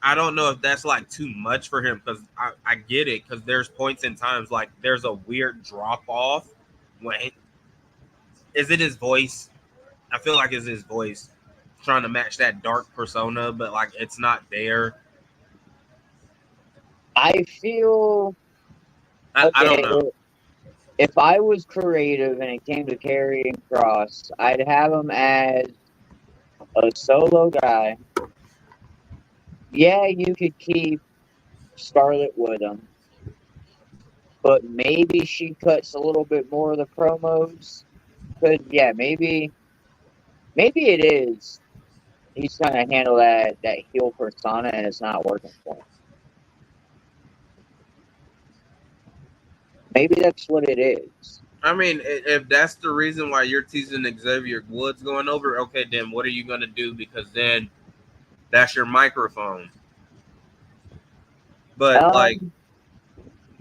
I don't know if that's like too much for him because I get it because there's points in times like there's a weird drop off. Is it his voice? I feel like it's his voice trying to match that dark persona, but like it's not there. I feel. I don't know. If I was creative and it came to Karrion Kross, I'd have him as a solo guy. Yeah, you could keep Scarlett with him, but maybe she cuts a little bit more of the promos. Because, yeah, maybe it is. He's trying to handle that heel persona and it's not working for him. Maybe that's what it is. I mean, if that's the reason why you're teasing Xavier Woods going over, okay, then what are you going to do? Because then that's your microphone. But,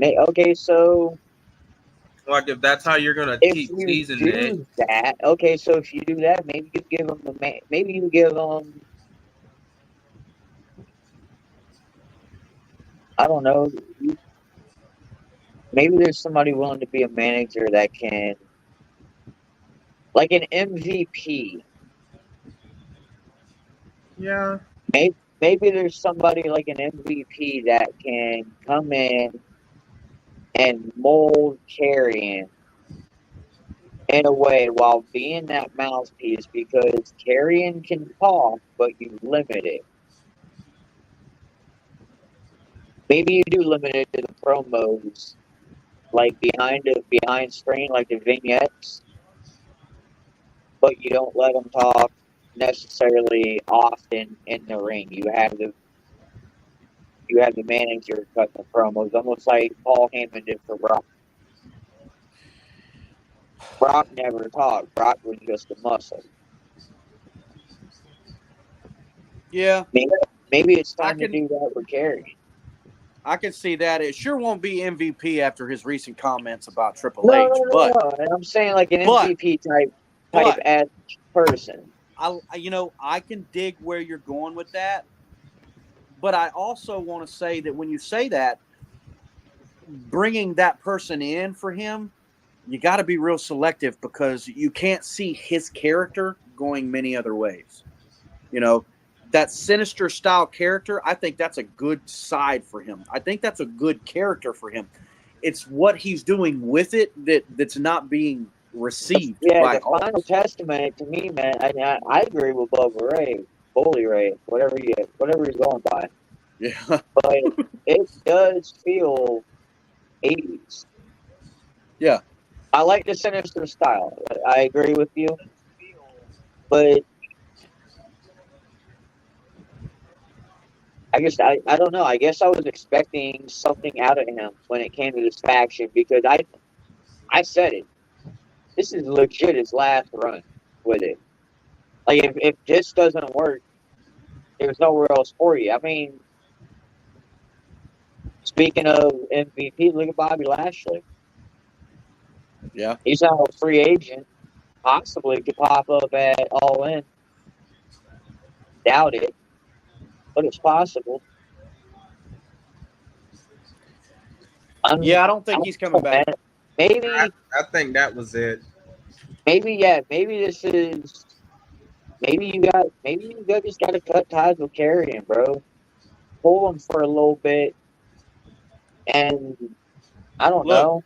okay, so... Like, if that's how you're going to keep teasing it... that, okay, so if you do that, maybe you give him I don't know... Maybe there's somebody willing to be a manager that can, like an MVP. Yeah. Maybe there's somebody like an MVP that can come in and mold Karrion in a way while being that mouthpiece because Karrion can talk, but you limit it. maybe you do limit it to the promos, like behind screen, like the vignettes, but you don't let them talk necessarily often in the ring. You have the manager cut the promos, almost like Paul Heyman did for Brock. Brock never talked. Brock was just a muscle. Yeah. Maybe it's time to do that with Kerry. I can see that. It sure won't be MVP after his recent comments about Triple H. But and I'm saying like an MVP type as person. I can dig where you're going with that. But I also want to say that when you say that, bringing that person in for him, you got to be real selective because you can't see his character going many other ways. You know, that sinister style character, I think that's a good side for him. I think that's a good character for him. It's what he's doing with it that's not being received. Yeah, the Final Testament to me, man. I agree with Bully Ray, whatever he's going by. Yeah, but it does feel 80s. Yeah, I like the sinister style. I agree with you, but I don't know. I guess I was expecting something out of him when it came to this faction because I said it. This is legit his last run with it. Like if this doesn't work, there's nowhere else for you. I mean, speaking of MVP, look at Bobby Lashley. Yeah, he's now a free agent. Possibly could pop up at All In. Doubt it, but it's possible. I don't think he's coming back. Maybe I think that was it. Maybe this is. Maybe you just got to cut ties with Carrion, bro. Pull him for a little bit, and I don't know.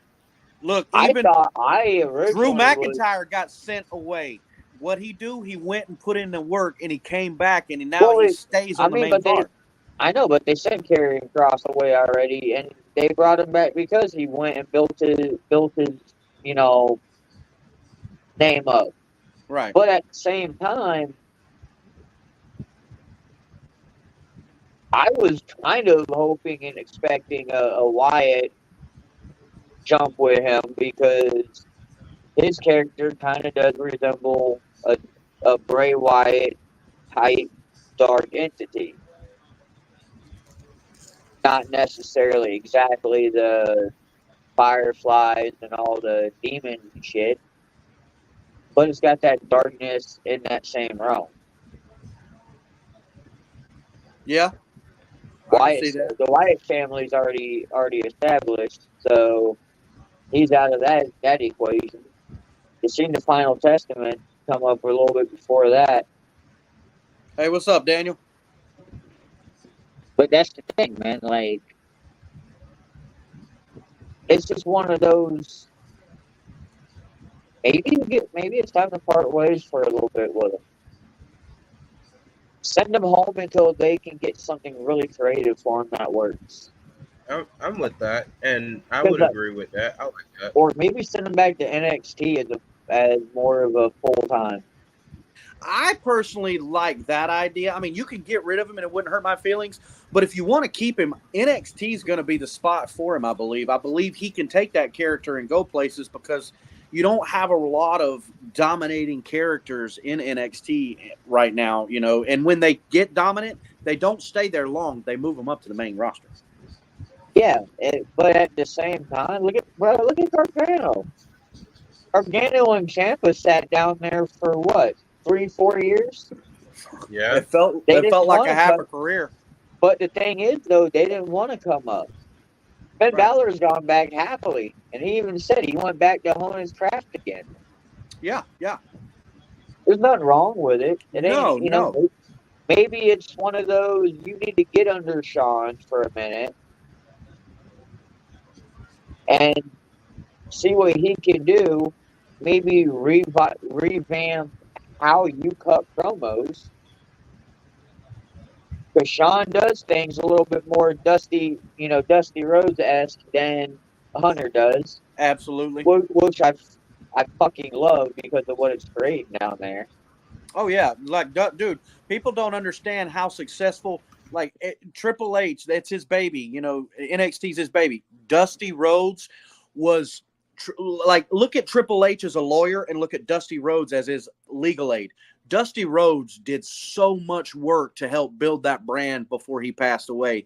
Look, even Drew McIntyre got sent away. What he do? He went and put in the work, and he came back, and he stays on the main card. I know, but they sent Karrion Kross away already, and they brought him back because he went and built his name up. Right. But at the same time, I was kind of hoping and expecting a Wyatt jump with him because his character kind of does resemble a Bray Wyatt type dark entity. Not necessarily exactly the fireflies and all the demon shit, but it's got that darkness in that same realm. Yeah. The Wyatt family's already established, so he's out of that equation. You seen the Final Testament come up a little bit before that. Hey, what's up, Daniel? But that's the thing, man. Like, it's just one of those. Maybe it's time to part ways for a little bit with him. Send them home until they can get something really creative for them that works. I'm with that, and I would agree with that. I like that. Or maybe send them back to NXT as more of a full time. I personally like that idea. I mean, you can get rid of him and it wouldn't hurt my feelings. But if you want to keep him, NXT is going to be the spot for him, I believe. I believe he can take that character and go places because you don't have a lot of dominating characters in NXT right now, you know. And when they get dominant, they don't stay there long. They move them up to the main roster. Yeah, but at the same time, look at Gargano. Gargano and Ciampa sat down there for what, 3-4 years? Yeah, it felt like a half a career. But the thing is, though, they didn't want to come up. Ben Balor's gone back happily, and he even said he went back to hone his craft again. Yeah. There's nothing wrong with it. It ain't, no. Maybe it's one of those you need to get under Sean for a minute and see what he can do. Maybe revamp how you cut promos. Because Sean does things a little bit more Dusty Rhodes-esque than Hunter does, Absolutely. which I fucking love because of what it's creating down there. Oh yeah, like dude, people don't understand how successful. Like Triple H, that's his baby. You know, NXT's his baby. Dusty Rhodes was like, look at Triple H as a lawyer and look at Dusty Rhodes as his legal aid. Dusty Rhodes did so much work to help build that brand before he passed away.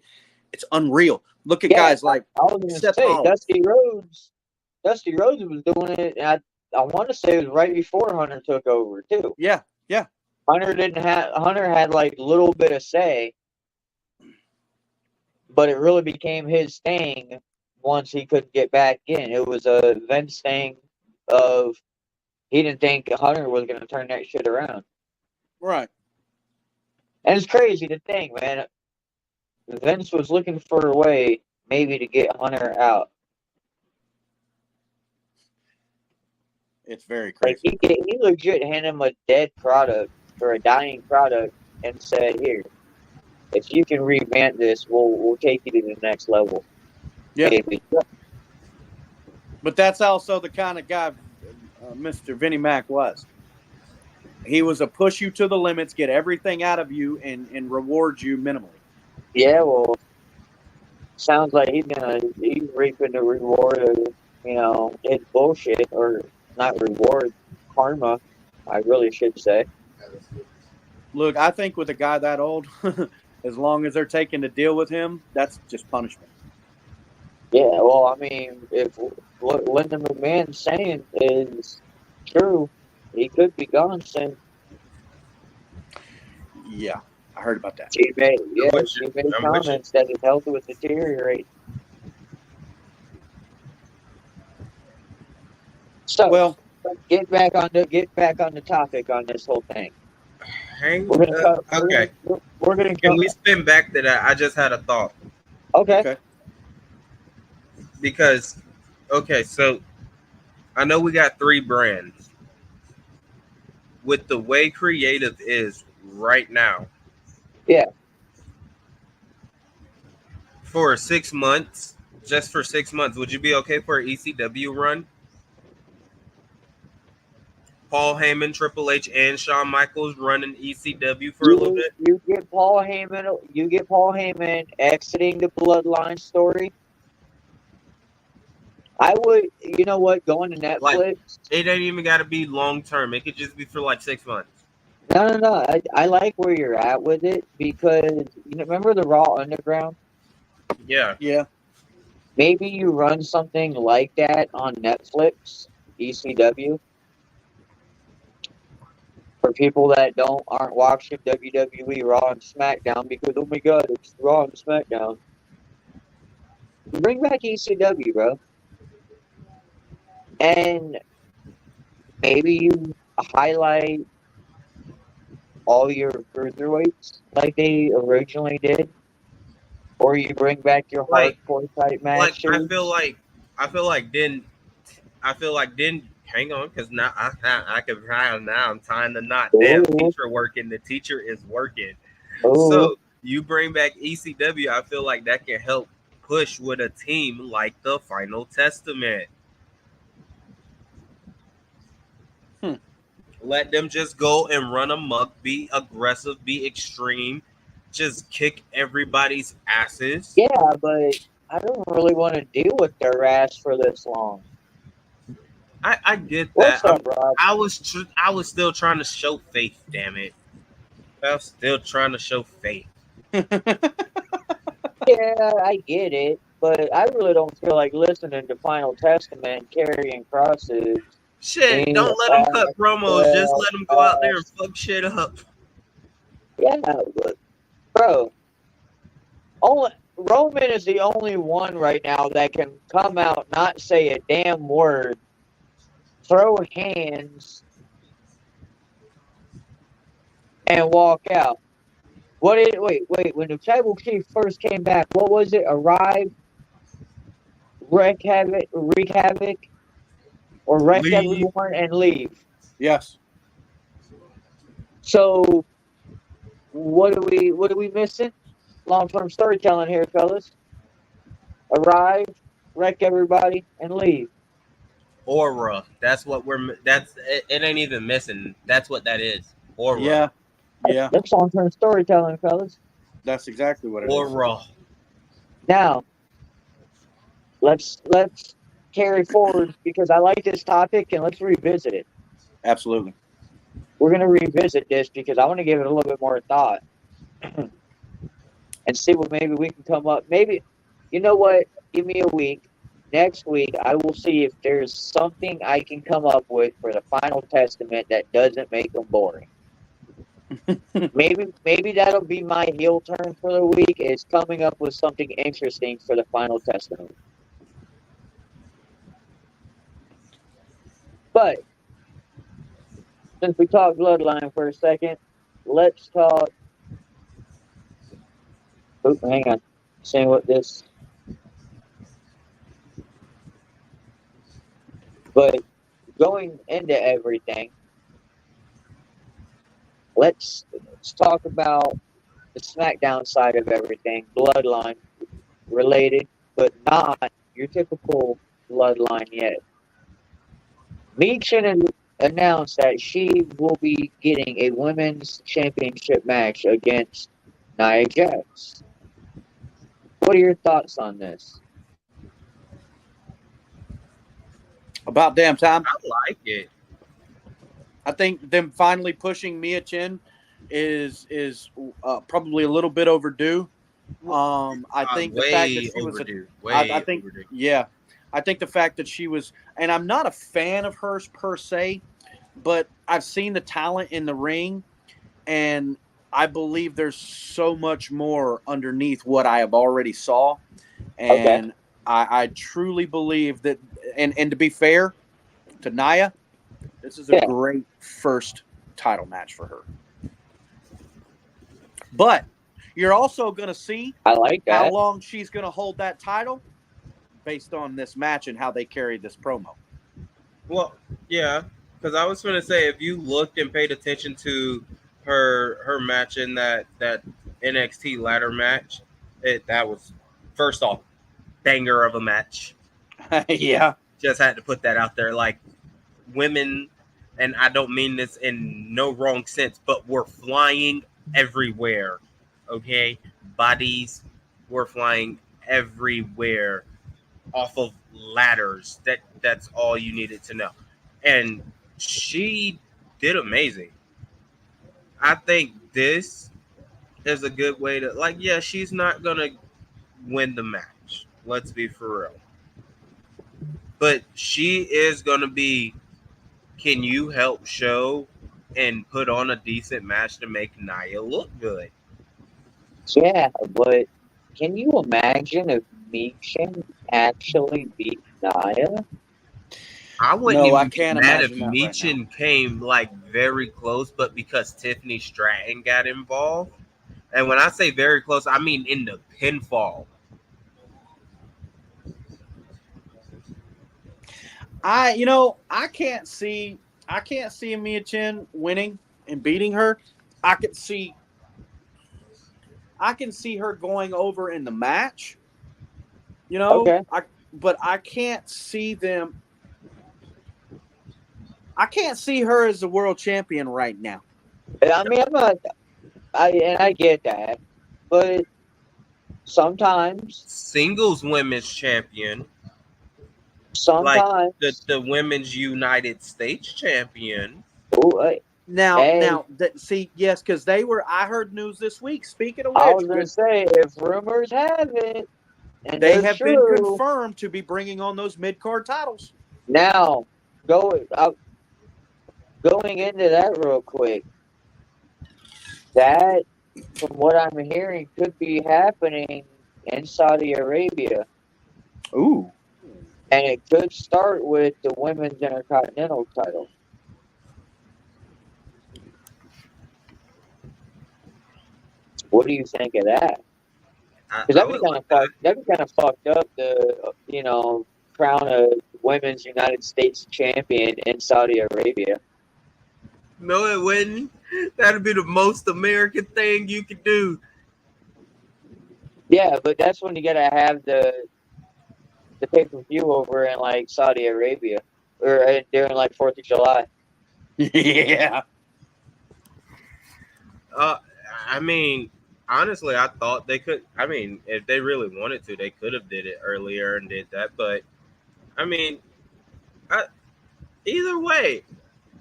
It's unreal. Look at guys like I was going to say Dusty Rhodes was doing it. And I want to say it was right before Hunter took over too. Yeah. Hunter had like a little bit of say, but it really became his thing once he couldn't get back in. It was a Vince thing of he didn't think Hunter was going to turn that shit around. Right. And it's crazy to think, man. Vince was looking for a way maybe to get Hunter out. It's very crazy. Like he legit handed him a dead product or a dying product and said, "Here, if you can revamp this, we'll take you to the next level." Yeah. Maybe. But that's also the kind of guy Mr. Vinnie Mac was. He was a push you to the limits, get everything out of you, and reward you minimally. Yeah, well, sounds like he's reaping the reward of his bullshit, or not reward, karma. I really should say. Look, I think with a guy that old, as long as they're taking to deal with him, that's just punishment. Yeah, well, I mean, if what Linda McMahon's saying is true, he could be gone soon. Yeah, I heard about that. She made comments that his health was deteriorating. So, well, get back on the topic on this whole thing. Okay. We're gonna. Can we spin back to that? I just had a thought. Okay. Because, so I know we got 3 brands. With the way creative is right now. Yeah. For 6 months, just for 6 months, would you be okay for an ECW run? Paul Heyman, Triple H, and Shawn Michaels running ECW for a little bit. You get Paul Heyman exiting the Bloodline story. I would, you know what, going to Netflix. Like, it ain't even got to be long term. It could just be for like 6 months. No. I like where you're at with it because remember the Raw Underground? Yeah. Maybe you run something like that on Netflix, ECW. For people that aren't watching WWE Raw and SmackDown because, oh my God, it's Raw and SmackDown. Bring back ECW, bro. And maybe you highlight all your cruiserweights like they originally did. Or you bring back your hardcore type matches. I feel like then hang on, because now I can now I'm tying the knot. Damn, teacher working. The teacher is working. Ooh. So you bring back ECW. I feel like that can help push with a team like the Final Testament. Let them just go and run amok, be aggressive, be extreme, just kick everybody's asses. Yeah, but I don't really want to deal with their ass for this long. I get that. What's up, Rob? I was still trying to show faith. Damn it! I was still trying to show faith. Yeah, I get it, but I really don't feel like listening to Final Testament carrying crosses. Shit, don't let them cut promos. Just let them go out there and fuck shit up. Yeah, but, bro, Roman is the only one right now that can come out, not say a damn word, throw hands, and walk out. Wait, when the tribal chief first came back, what was it? Arrive, wreak havoc, or wreck everyone and leave. Yes. So what are we missing? long-term storytelling here, fellas. Arrive, wreck everybody, and leave. Aura. That's what it ain't even missing. That's what that is. Aura. Yeah. That's long-term storytelling, fellas. That's exactly what it is. Aura. Now, let's carry forward because I like this topic, and let's revisit it. Absolutely. We're going to revisit this because I want to give it a little bit more thought and see what maybe we can come up. Maybe, you know what? Give me a week. Next week, I will see if there's something I can come up with for the Final Testament that doesn't make them boring. maybe that'll be my heel turn for the week, is coming up with something interesting for the Final Testament. But since we talked Bloodline for a second, let's talk. Oh, hang on. Seeing what this. But going into everything, let's talk about the SmackDown side of everything, Bloodline related, but not your typical Bloodline yet. Meechin announced that she will be getting a women's championship match against Nia Jax. What are your thoughts on this? About damn time. I like it. I think them finally pushing Meechin is probably a little bit overdue. I think the fact that she overdue. was I think overdue. Yeah. I think the fact that she was, and I'm not a fan of hers per se, but I've seen the talent in the ring, and I believe there's so much more underneath what I have already saw. And okay. I truly believe that, and to be fair to Nia, this is a great first title match for her. But you're also going to see how long she's going to hold that title based on this match and how they carried this promo. Well, yeah, because I was going to say, if you looked and paid attention to her match in that NXT ladder match, that was, first off, banger of a match. Yeah. Just had to put that out there. Like, women, and I don't mean this in no wrong sense, but we're flying everywhere, okay? Bodies were flying everywhere off of ladders. That's all you needed to know. And she did amazing. I think this is a good way to, like, yeah, she's not going to win the match. Let's be for real. But she is going to be, can you help show and put on a decent match to make Nia look good? Yeah, but can you imagine if Meechin actually beat Nia? I wouldn't even be mad if Meechin came like very close, but because Tiffany Stratton got involved. And when I say very close, I mean in the pinfall. I can't see Meechin winning and beating her. I can see her going over in the match. Okay. But I can't see them. I can't see her as the world champion right now. I mean, I get that, but sometimes singles women's champion. Sometimes like the women's United States champion. Ooh, see, yes, because they were. I heard news this week. Speaking of which, I was going to say, if rumors have it, and they have been confirmed to be bringing on those mid-card titles. Now, going into that real quick, that, from what I'm hearing, could be happening in Saudi Arabia. Ooh. And it could start with the Women's Intercontinental title. What do you think of that? Because that'd be kind of fucked up to, crown a Women's United States champion in Saudi Arabia. No, it wouldn't. That'd be the most American thing you could do. Yeah, but that's when you gotta have the pay-per-view over in like Saudi Arabia or during like 4th of July. Yeah. I mean, honestly, I thought they could. I mean, if they really wanted to, they could have did it earlier and did that. But I mean, either way,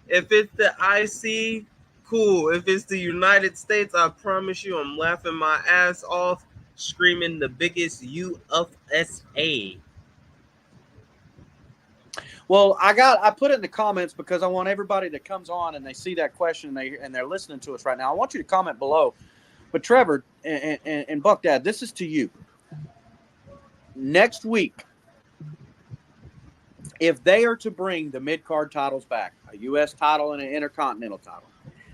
if it's the IC, cool. If it's the United States, I promise you, I'm laughing my ass off, screaming the biggest USA. Well, I put it in the comments because I want everybody that comes on and they see that question and they're listening to us right now. I want you to comment below. But Trevor and Buck Dad, this is to you. Next week, if they are to bring the mid-card titles back, a U.S. title and an Intercontinental title.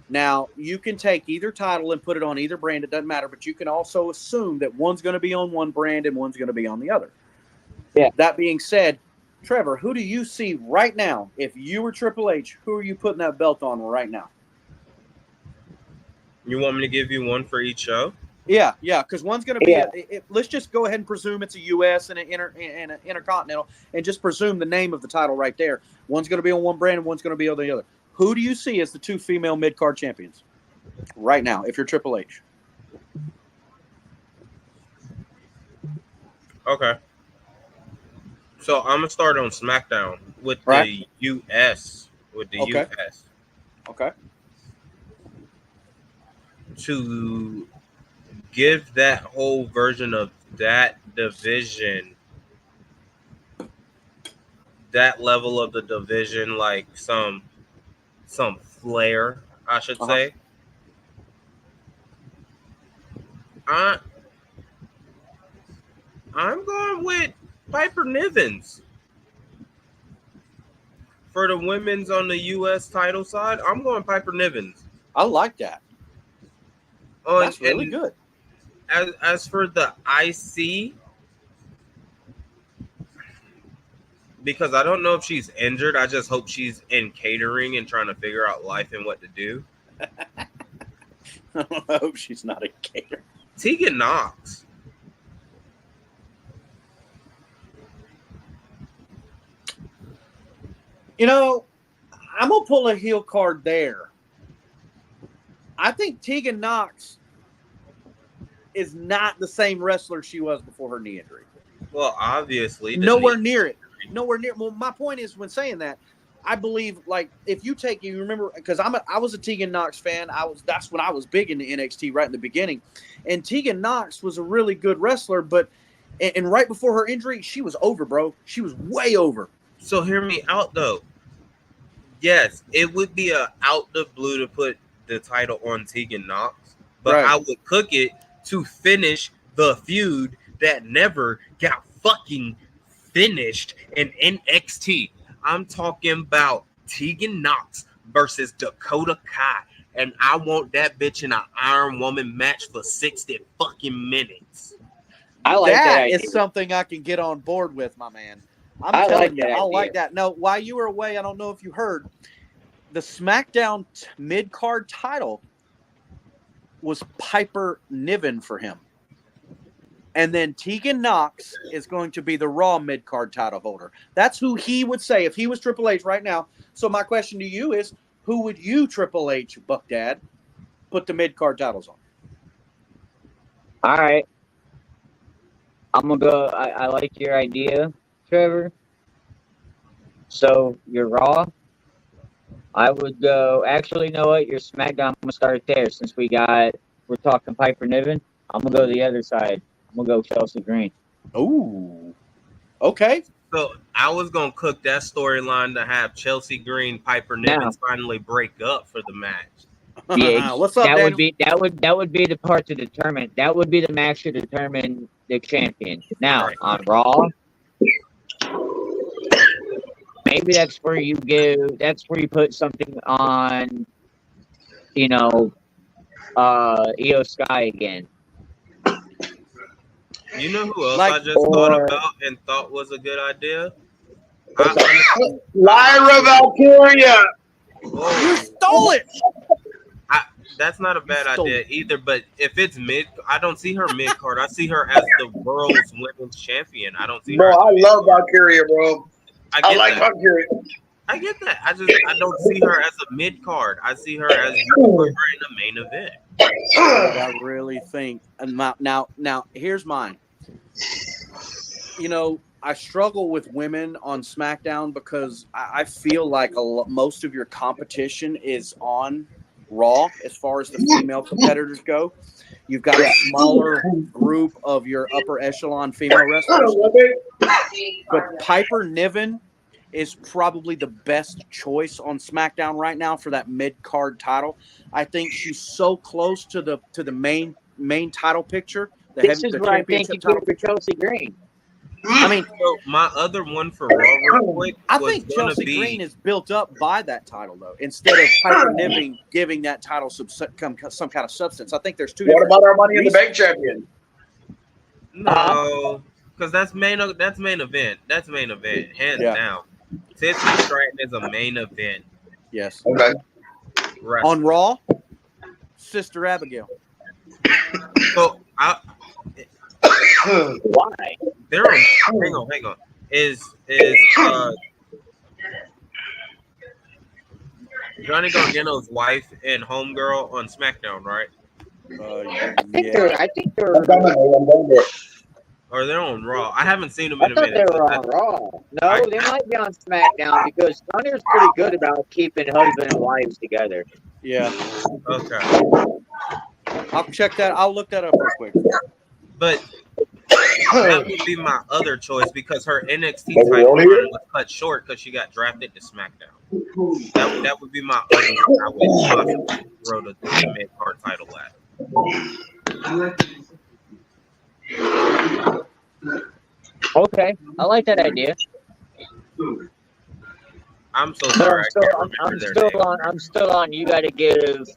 Now, you can take either title and put it on either brand. It doesn't matter. But you can also assume that one's going to be on one brand and one's going to be on the other. Yeah. That being said, Trevor, who do you see right now? If you were Triple H, who are you putting that belt on right now? You want me to give you one for each show? Yeah, because one's going to be let's just go ahead and presume it's a U.S. and an Intercontinental and just presume the name of the title right there. One's going to be on one brand and one's going to be on the other. Who do you see as the two female mid-card champions right now if you're Triple H? Okay. So I'm gonna start on SmackDown with the US. US. Okay. To give that whole version of that division, that level of the division, like some flair, I should say. I'm going with Piper Nivens for the women's on the U.S. title side. I'm going Piper Nivens. I like that. That's really good. As for the IC, because I don't know if she's injured, I just hope she's in catering and trying to figure out life and what to do. I hope she's not in catering. Tegan Knox. You know, I'm going to pull a heel card there. I think Tegan Knox is not the same wrestler she was before her knee injury. Well, obviously. Nowhere near it. Well, my point is when saying that, I believe, like, if you remember, because I was a Tegan Knox fan. That's when I was big into NXT right in the beginning. And Tegan Knox was a really good wrestler, but right before her injury, she was over, bro. She was way over. So hear me out, though. Yes, it would be out the blue to put the title on Tegan Knox, but I would cook it to finish the feud that never got fucking finished in NXT. I'm talking about Tegan Knox versus Dakota Kai, and I want that bitch in an Iron Woman match for 60 fucking minutes. I like that. Is something I can get on board with, my man. I like that. Now, while you were away, I don't know if you heard, the SmackDown mid-card title was Piper Niven for him. And then Tegan Knox is going to be the Raw mid-card title holder. That's who he would say if he was Triple H right now. So my question to you is, who would you, Triple H, Buck Dad, put the mid-card titles on? All right. I'm going to go. I like your idea, Trevor. So you're Raw. I would go. Actually, you know what? Your SmackDown. I'm gonna start there since we're talking Piper Niven. I'm gonna go to the other side. I'm gonna go Chelsea Green. Ooh. Okay. So I was gonna cook that storyline to have Chelsea Green, Piper Niven finally break up for the match. Yeah, what's up, that Daniel? would be the part to determine. That would be the match to determine the champion. Now on Raw. Maybe that's where you put something on, Io Sky again. You know who else I just thought about and thought was a good idea? Lyra Valkyria. You stole it. That's not a bad Still- idea either. But if it's mid, I don't see her mid card. I see her as the world's women's champion. I don't see her. Bro, As I love Valkyria, bro. I I get like that. Valkyria. I get that. I don't see her as a mid card. I see her as you put her in the main event. I really think now here's mine. You know, I struggle with women on SmackDown because I feel like most of your competition is on Raw as far as the female competitors go. You've got a smaller group of your upper echelon female wrestlers. But Piper Niven is probably the best choice on SmackDown right now for that mid-card title. I think she's so close to the main title picture. This is what I think you do for Chelsea Green. I mean, So my other one for Raw, real quick, I was think gonna Chelsea be, Green is built up by that title, though, instead of Piper Niven giving that title some kind of substance. I think there's two. What different about our Money in the reasons. Bank champion? No, because that's main event. That's main event, hands Yeah. down. Tiffany Stratton is a main event. Yes. Okay. wrestler. On Raw, Sister Abigail. So Why? they're on. Hang on. Is Johnny Gargano's wife and homegirl on SmackDown, right? I think I'm they're. done with it. Or they're on Raw? I haven't seen them I in a thought minute. they were on Raw. No, they might be on SmackDown because Hunter's pretty good about keeping husband and wives together. Yeah. Okay, I'll check that. I'll look that up real quick. but that would be my other choice because her NXT title run was cut short because she got drafted to SmackDown. That would be my other one. I would possibly throw the mid card title at. Okay, I like that idea. I'm so But sorry. I can't remember their name. I'm still on. You got to give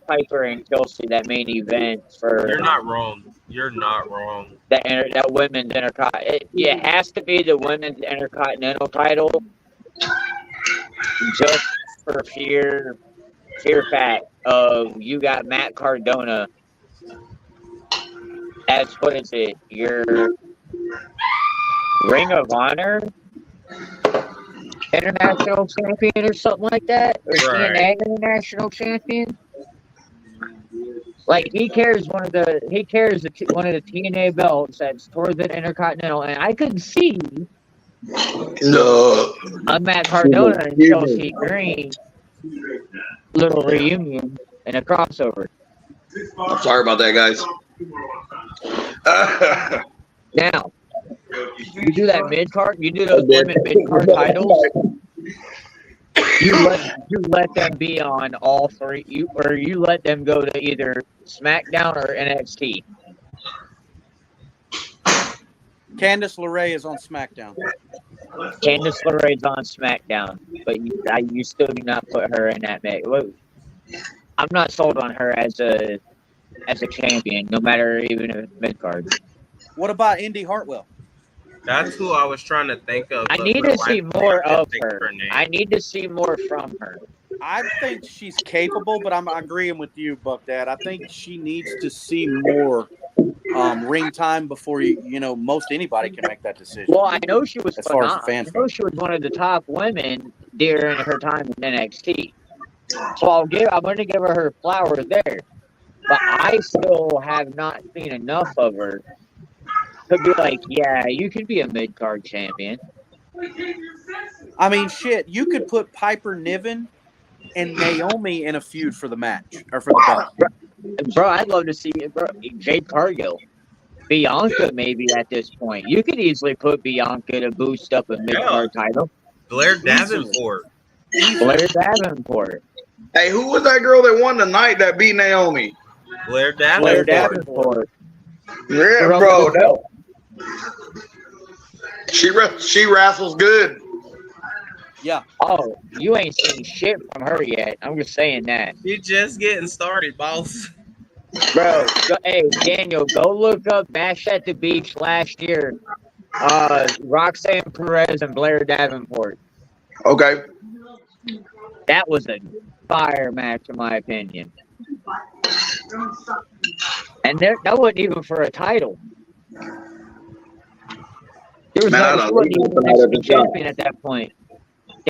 Piper and Chelsea that main event for You're not wrong. You're not wrong. that women's intercontinental. It has to be the women's intercontinental title, just for sheer fact of you got Matt Cardona as what is it? Your Ring of Honor international champion or something like that, or Right. TNA international champion. Like he carries one of the TNA belts that's towards the Intercontinental, and I could see No. a Matt Cardona and Chelsea Green little reunion and a crossover. Sorry about that, guys. Now, you do that mid card, you do those women mid card titles. You let them be on all three, you let them go to either SmackDown or NXT. Candice LeRae is on SmackDown. Candice LeRae's on SmackDown, but you still do not put her in that mix. I'm not sold on her as a champion, no matter even if it's mid card. What about Indy Hartwell? That's who I was trying to think of. I but need for to see life, more I can't of think her. name. I need to see more from her. I think she's capable, but I'm agreeing with you, Buck Dad. I think she needs to see more ring time before most anybody can make that decision. Well, I know she was As far as the phenomenal. fans I know she was one of the top women during her time in NXT. So I'm going to give her flowers there. But I still have not seen enough of her to be like, yeah, you could be a mid-card champion. I mean, shit, you could put Piper Niven and Naomi in a feud for the match or for the belt. Bro, I'd love to see Jade Cargill. Bianca maybe at this point. You could easily put Bianca to boost up a mid-card title. Blair Davenport. Blair Davenport. Hey, who was that girl that won the night that beat Naomi? Blair Blair Davenport. Davenport. Yeah, bro. She wrestles good. Yeah. Oh, you ain't seen shit from her yet. I'm just saying that. You just getting started, boss. Bro, hey, Daniel, go look up Bash at the Beach last year. Roxanne Perez and Blair Davenport. Okay. That was a fire match, in my opinion. And that wasn't even for a title. There was Man, no even champion at that point.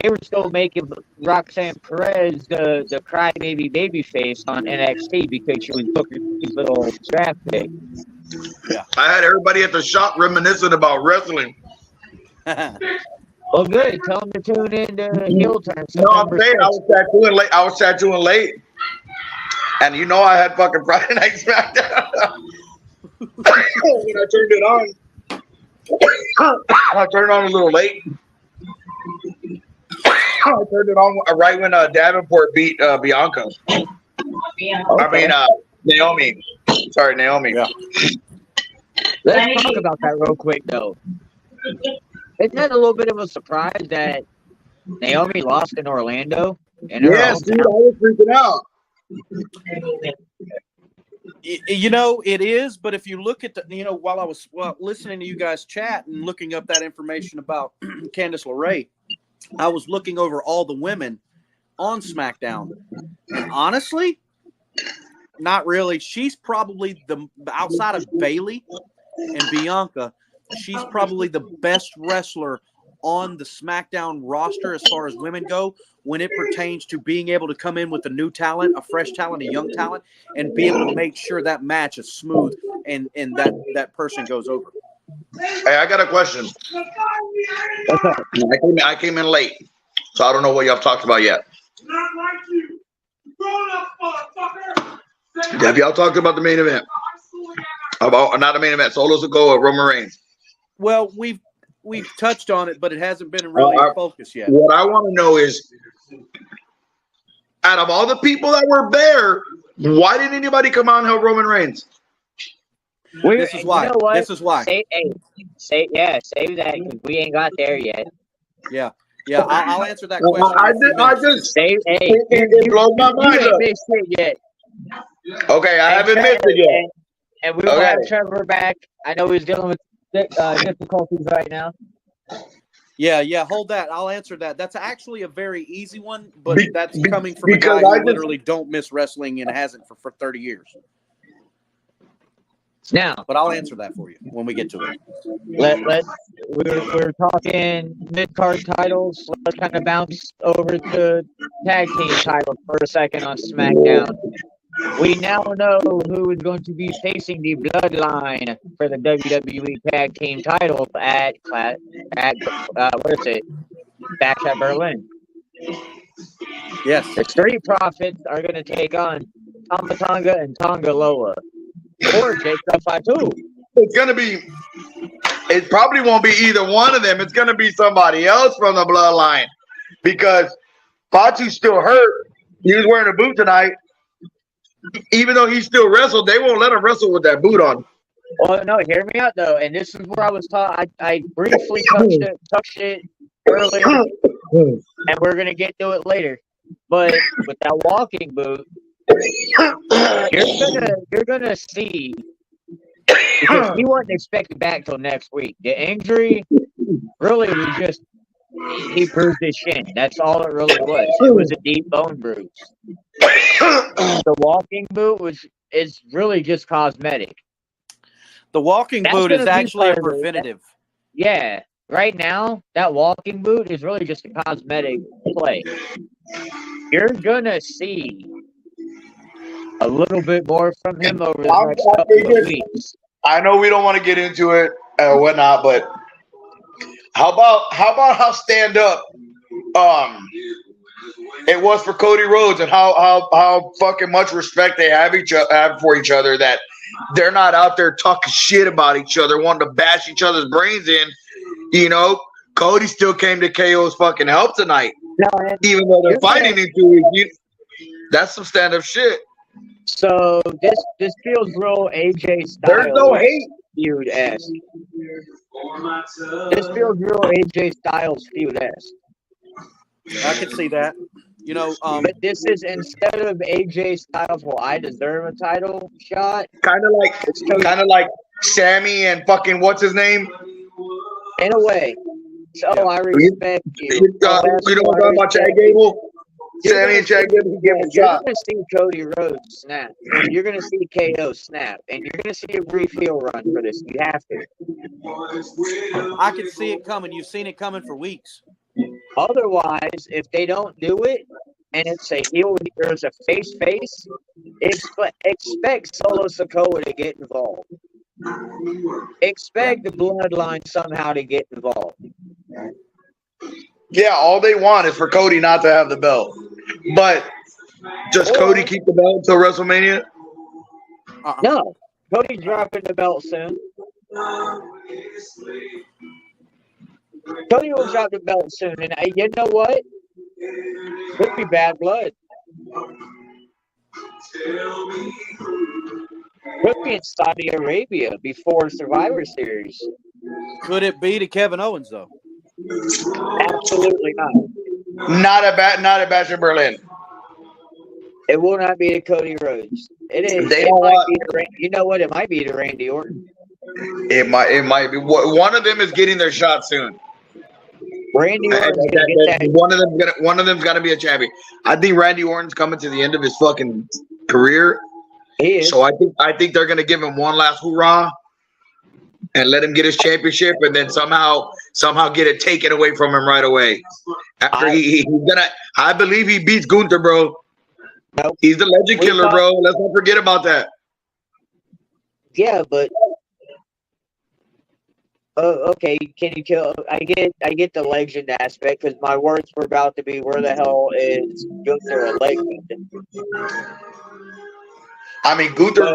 They were still making Roxanne Perez the crybaby babyface on NXT because she was Booker's little draft pick. I had everybody at the shop reminiscing about wrestling. Well, good. Tell them to tune in to Heel Turn. No, I'm saying I was tattooing late. And you know I had fucking Friday Night SmackDown. When I turned it on, I turned it on a little late. I turned it on right when Davenport beat Bianca. Okay. I mean, Naomi. Sorry, Naomi. Yeah. Let's talk about that real quick, though. Isn't that a little bit of a surprise that Naomi lost in Orlando? Yes, dude, I was freaking out. You know, it is, but if you look at the, you know, while I was listening to you guys chat and looking up that information about Candice LeRae, I was looking over all the women on SmackDown. And honestly, not really. She's probably outside of Bayley and Bianca, she's probably the best wrestler on the SmackDown roster as far as women go when it pertains to being able to come in with a new talent, a fresh talent, a young talent, and be able to make sure that match is smooth and that person goes over. Hey, I got a question. I came in late, so I don't know what y'all talked about yet. Not like you. Grown up, motherfucker. Have y'all talked about the main event? About not the main event, Solo Sikoa, Roman Reigns. Well, we've touched on it, but it hasn't been really in focus yet. What I want to know is, out of all the people that were there, why didn't anybody come out and help Roman Reigns? This is why. You know what? This is why. Save that because we ain't got there yet. Yeah. I'll answer that question. I just it blows my mind ain't up. missed it yet. Okay, I haven't missed it yet. And we will have Trevor back. I know he's dealing with difficulties right now. Yeah, hold that. I'll answer that. That's actually a very easy one, but that's coming from a guy who literally don't miss wrestling and hasn't for 30 years. Now, but I'll answer that for you when we get to it. We're talking mid-card titles. Let's kind of bounce over to tag team titles for a second on SmackDown. We now know who is going to be facing the Bloodline for the WWE Tag Team titles at what is it? Bash at Berlin. Yes. The Street Profits are going to take on Tama Tonga and Tonga Loa. Or Jacob Fatu. It's going to be, it probably won't be either one of them. It's going to be somebody else from the Bloodline. Because Fatu's still hurt. He was wearing a boot tonight. Even though he still wrestled, they won't let him wrestle with that boot on. Well, no, hear me out, though. And this is where I was taught. I briefly touched it earlier. And we're going to get to it later. But with that walking boot, you're gonna see, because he wasn't expected back till next week. The injury really was just he bruised his shin. That's all it really was. It was a deep bone bruise. The walking boot is really just cosmetic. The walking boot is actually a preventative. Yeah. Right now, that walking boot is really just a cosmetic play. You're gonna see a little bit more from him over the next couple of weeks. I know we don't want to get into it or whatnot, but how about how stand up it was for Cody Rhodes and how fucking much respect they have for each other, that they're not out there talking shit about each other, wanting to bash each other's brains in. You know, Cody still came to KO's fucking help tonight, even though they're fighting in 2 weeks. That's some stand up shit. So this feels real AJ Styles. There's no hate feud-esque. This feels real AJ Styles feud-esque. I can see that. You know, but this is, instead of AJ Styles, well, I deserve a title shot. Kind of like Sammy and fucking what's his name. In a way. So I respect you. You know what I'm talking about, Chad Gable? Sammy and Chad Gibson give him a You're shot. going to see Cody Rhodes snap. And you're going to see KO snap. And you're going to see a brief heel run for this. You have to. I can see it coming. You've seen it coming for weeks. Otherwise, if they don't do it, and it's a heel, there's a face, expect Solo Sikoa to get involved. Expect the bloodline somehow to get involved. Yeah, all they want is for Cody not to have the belt. But does Cody keep the belt until WrestleMania? No. Cody's dropping the belt soon. Cody will drop the belt soon. And you know what? Could be bad blood. Could be in Saudi Arabia before Survivor Series. Could it be to Kevin Owens, though? Absolutely not. Not at Bash in Berlin. It will not be to Cody Rhodes. It is. They It don't might want- be to, you know what? It might be to Randy Orton. It might be. One of them is getting their shot soon. Randy Orton's gonna get that. One of them's gonna be a champion. I think Randy Orton's coming to the end of his fucking career. He is. So I think they're gonna give him one last hoorah and let him get his championship, and then somehow get it taken away from him right away. After he's gonna, I believe he beats Gunther, bro. Nope. He's the legend killer, bro. Let's not forget about that. Yeah, but okay. Can you kill? I get the legend aspect because my words were about to be, where the hell is Gunther a legend? I mean, Gunther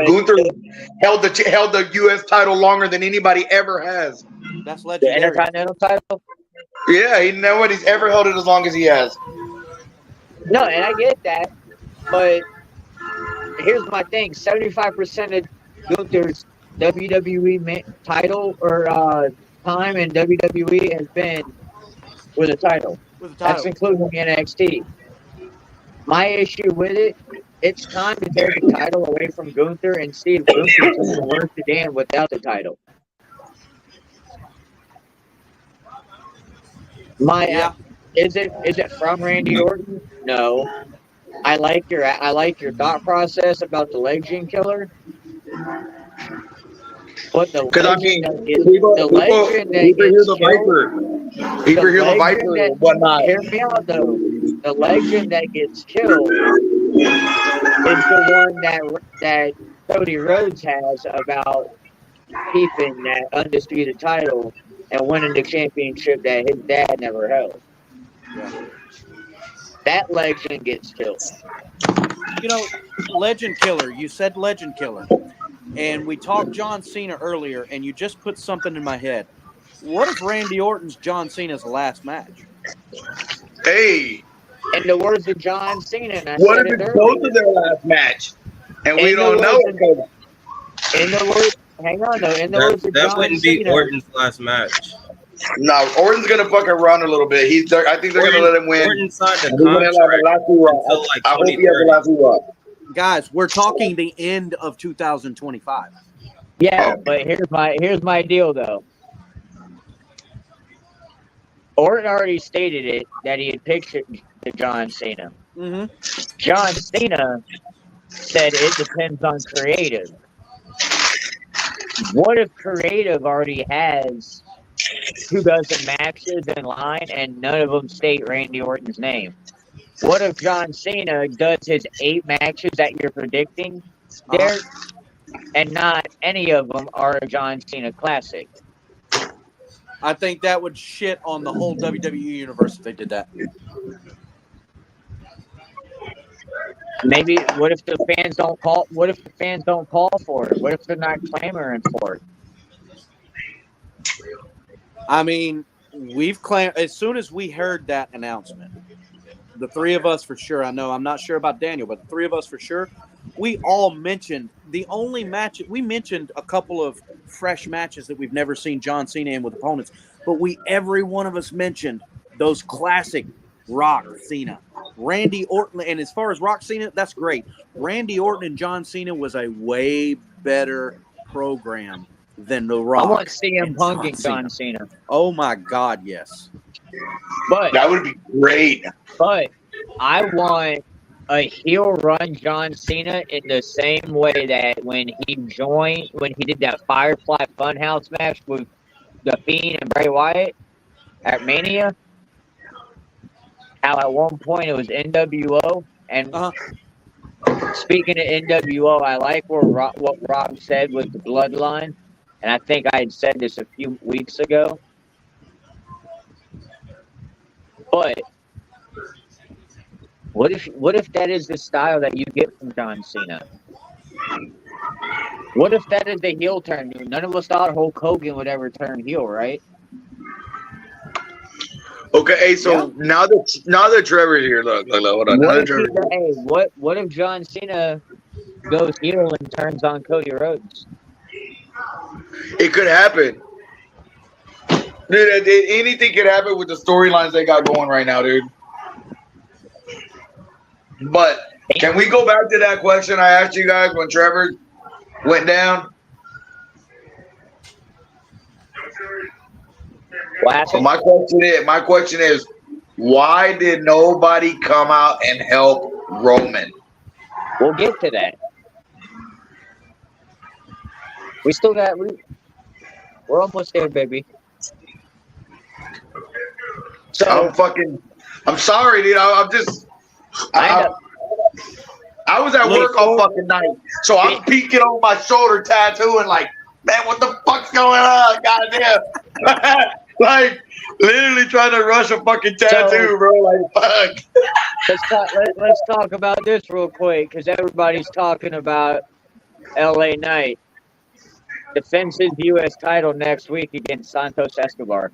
held the U.S. title longer than anybody ever has. That's The legendary. Intercontinental title. Yeah, nobody's ever held it as long as he has. No, and I get that, but here's my thing: 75% of Gunther's WWE title or time in WWE has been with a title. With the That's title. including NXT. My issue with it, it's time to take the title away from Gunther and see if Gunther's worth the damn without the title. Is it from Randy Orton? No. I like your thought process about the legend killer. But the legend and whatnot. Hear me out though. The legend that gets killed is the one that Cody Rhodes has about keeping that undisputed title and winning the championship that his dad never held. That legend gets killed. You know, legend killer. You said legend killer. And we talked John Cena earlier, and you just put something in my head. What if Randy Orton's John Cena's last match? Hey. In the words of John Cena, and I What said if it it's earlier, both of their last match? And we In the don't know words it. in the words, hang on though. In the words of That John wouldn't be Cena, Orton's last match. No, Orton's gonna fucking run a little bit. I think they're gonna let him win. Orton signed a And he's gonna have contract a last hoorah. until like I hope he has 2030. the last hoorah. Guys, we're talking the end of 2025. yeah. But here's my deal though. Orton already stated it that he had pictured the John Cena. Mm-hmm. John Cena said it depends on creative. What if creative already has 2 dozen matches in line and none of them state Randy Orton's name? What if John Cena does his 8 matches that you're predicting there, and not any of them are a John Cena classic? I think that would shit on the whole WWE universe if they did that. Maybe. What if the fans don't call? What if the fans don't call for it? What if they're not clamoring for it? I mean, we've claimed as soon as we heard that announcement, the 3 of us for sure. I know I'm not sure about Daniel, but the 3 of us for sure. We all mentioned the only match we mentioned a couple of fresh matches that we've never seen John Cena in with opponents, but every one of us mentioned those classic Rock Cena, Randy Orton, and as far as Rock Cena, that's great. Randy Orton and John Cena was a way better program than the Rock. I want CM and Punk and John Cena. Oh my God, yes. But That would be great. But I want a heel run John Cena in the same way that when he did that Firefly Funhouse match with The Fiend and Bray Wyatt at Mania. How at one point it was NWO, and speaking of NWO, I like what Rob said with the bloodline, and I think I had said this a few weeks ago. But what if that is the style that you get from John Cena? What if that is the heel turn? None of us thought Hulk Hogan would ever turn heel, right? Okay, hey, so now that Trevor's here, look, hold on. What if John Cena goes heel and turns on Cody Rhodes? It could happen. Dude, anything could happen with the storylines they got going right now, dude. But can we go back to that question I asked you guys when Trevor went down? So my question is, why did nobody come out and help Roman? We'll get to that. We still got. We're almost there, baby. So I'm sorry, dude. I was at work all fucking night, so I'm peeking over my shoulder tattoo and like, man, what the fuck's going on? Goddamn. Like, literally trying to rush a fucking tattoo, bro. Like, fuck. Let's talk about this real quick, because everybody's talking about LA Knight. Defends his U.S. title next week against Santos Escobar.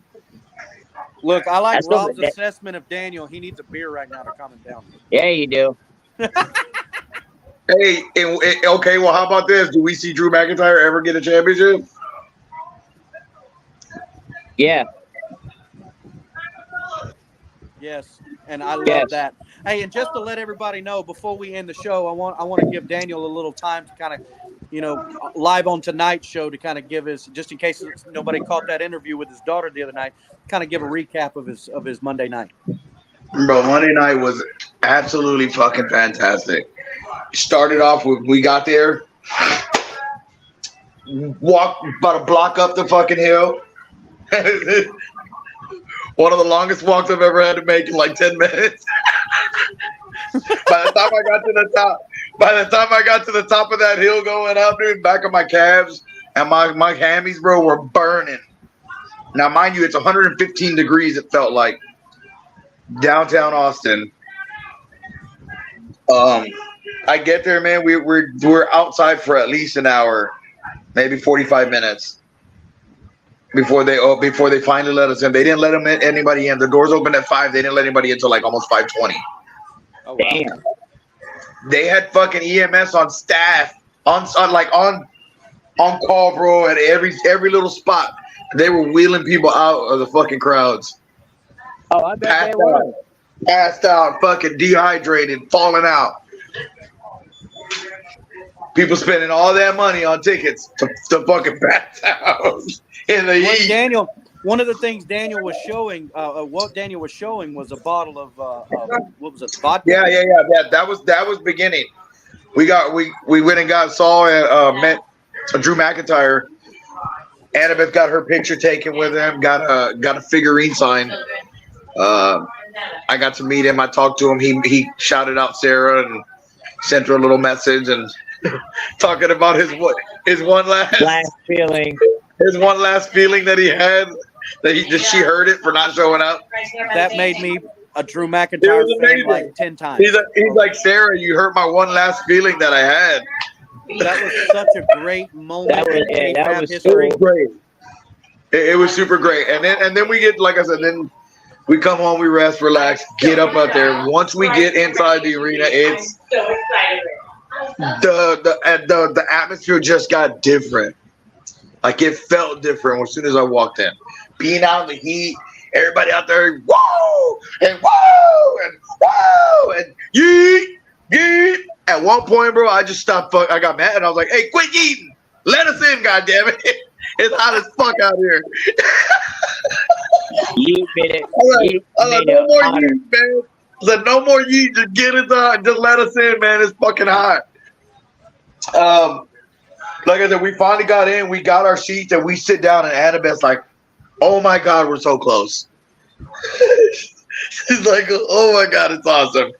Look, I like Rob's assessment of Daniel. He needs a beer right now to calm him down. Yeah, you do. Hey, okay, well, how about this? Do we see Drew McIntyre ever get a championship? Yeah. Yes, and I love that. Hey, and just to let everybody know, before we end the show, I want to give Daniel a little time to kind of, live on tonight's show to kind of give his, just in case nobody caught that interview with his daughter the other night, kind of give a recap of his Monday night. Bro, Monday night was absolutely fucking fantastic. Started off with, we got there, walked about a block up the fucking hill. One of the longest walks I've ever had to make in like 10 minutes. By the time I got to the top of that hill going up, dude, back of my calves and my hammies, bro, were burning. Now, mind you, it's 115 degrees, it felt like. Downtown Austin. I get there, man. We're outside for at least an hour, maybe 45 minutes before they finally let us in. They didn't let anybody in. The doors opened at 5. They didn't let anybody in until like almost 5:20. Oh, wow. Damn. They had fucking EMS on staff on call, bro, at every little spot. They were wheeling people out of the fucking crowds. Oh, I bet they were. Passed out, fucking dehydrated, falling out. People spending all that money on tickets to fucking pass out in the heat. Daniel, one of the things Daniel was showing, was a bottle of what was it, vodka? Yeah. That was beginning. We went and saw and met Drew McIntyre. Annabeth got her picture taken with him. Got a figurine signed. I got to meet him. I talked to him. He shouted out Sarah and sent her a little message and talking about his one last feeling. His one last feeling that he had, that she heard it for not showing up. That made me a Drew McIntyre fan like 10 times. He's like, Sarah, you hurt my one last feeling that I had. That was such a great moment. That was history. So great. It was super great. And then we get, like I said, then we come home, we rest, relax, get up out there. Once we get inside the arena, it's the atmosphere just got different. Like, it felt different as soon as I walked in. Being out in the heat, everybody out there, whoa, and whoa, and whoa, and yeet, yeet. At one point, bro, I just stopped. I got mad, and I was like, hey, quit yeeting. Let us in, goddammit. It's hot as fuck out here. You made it. I'm like, no more yeet, man. Said, no more yeet. Just get it done. Just let us in, man. It's fucking hot. Like I said, we finally got in. We got our seats, and we sit down, and Annabeth's like, oh, my God, we're so close. She's like, oh, my God, it's awesome.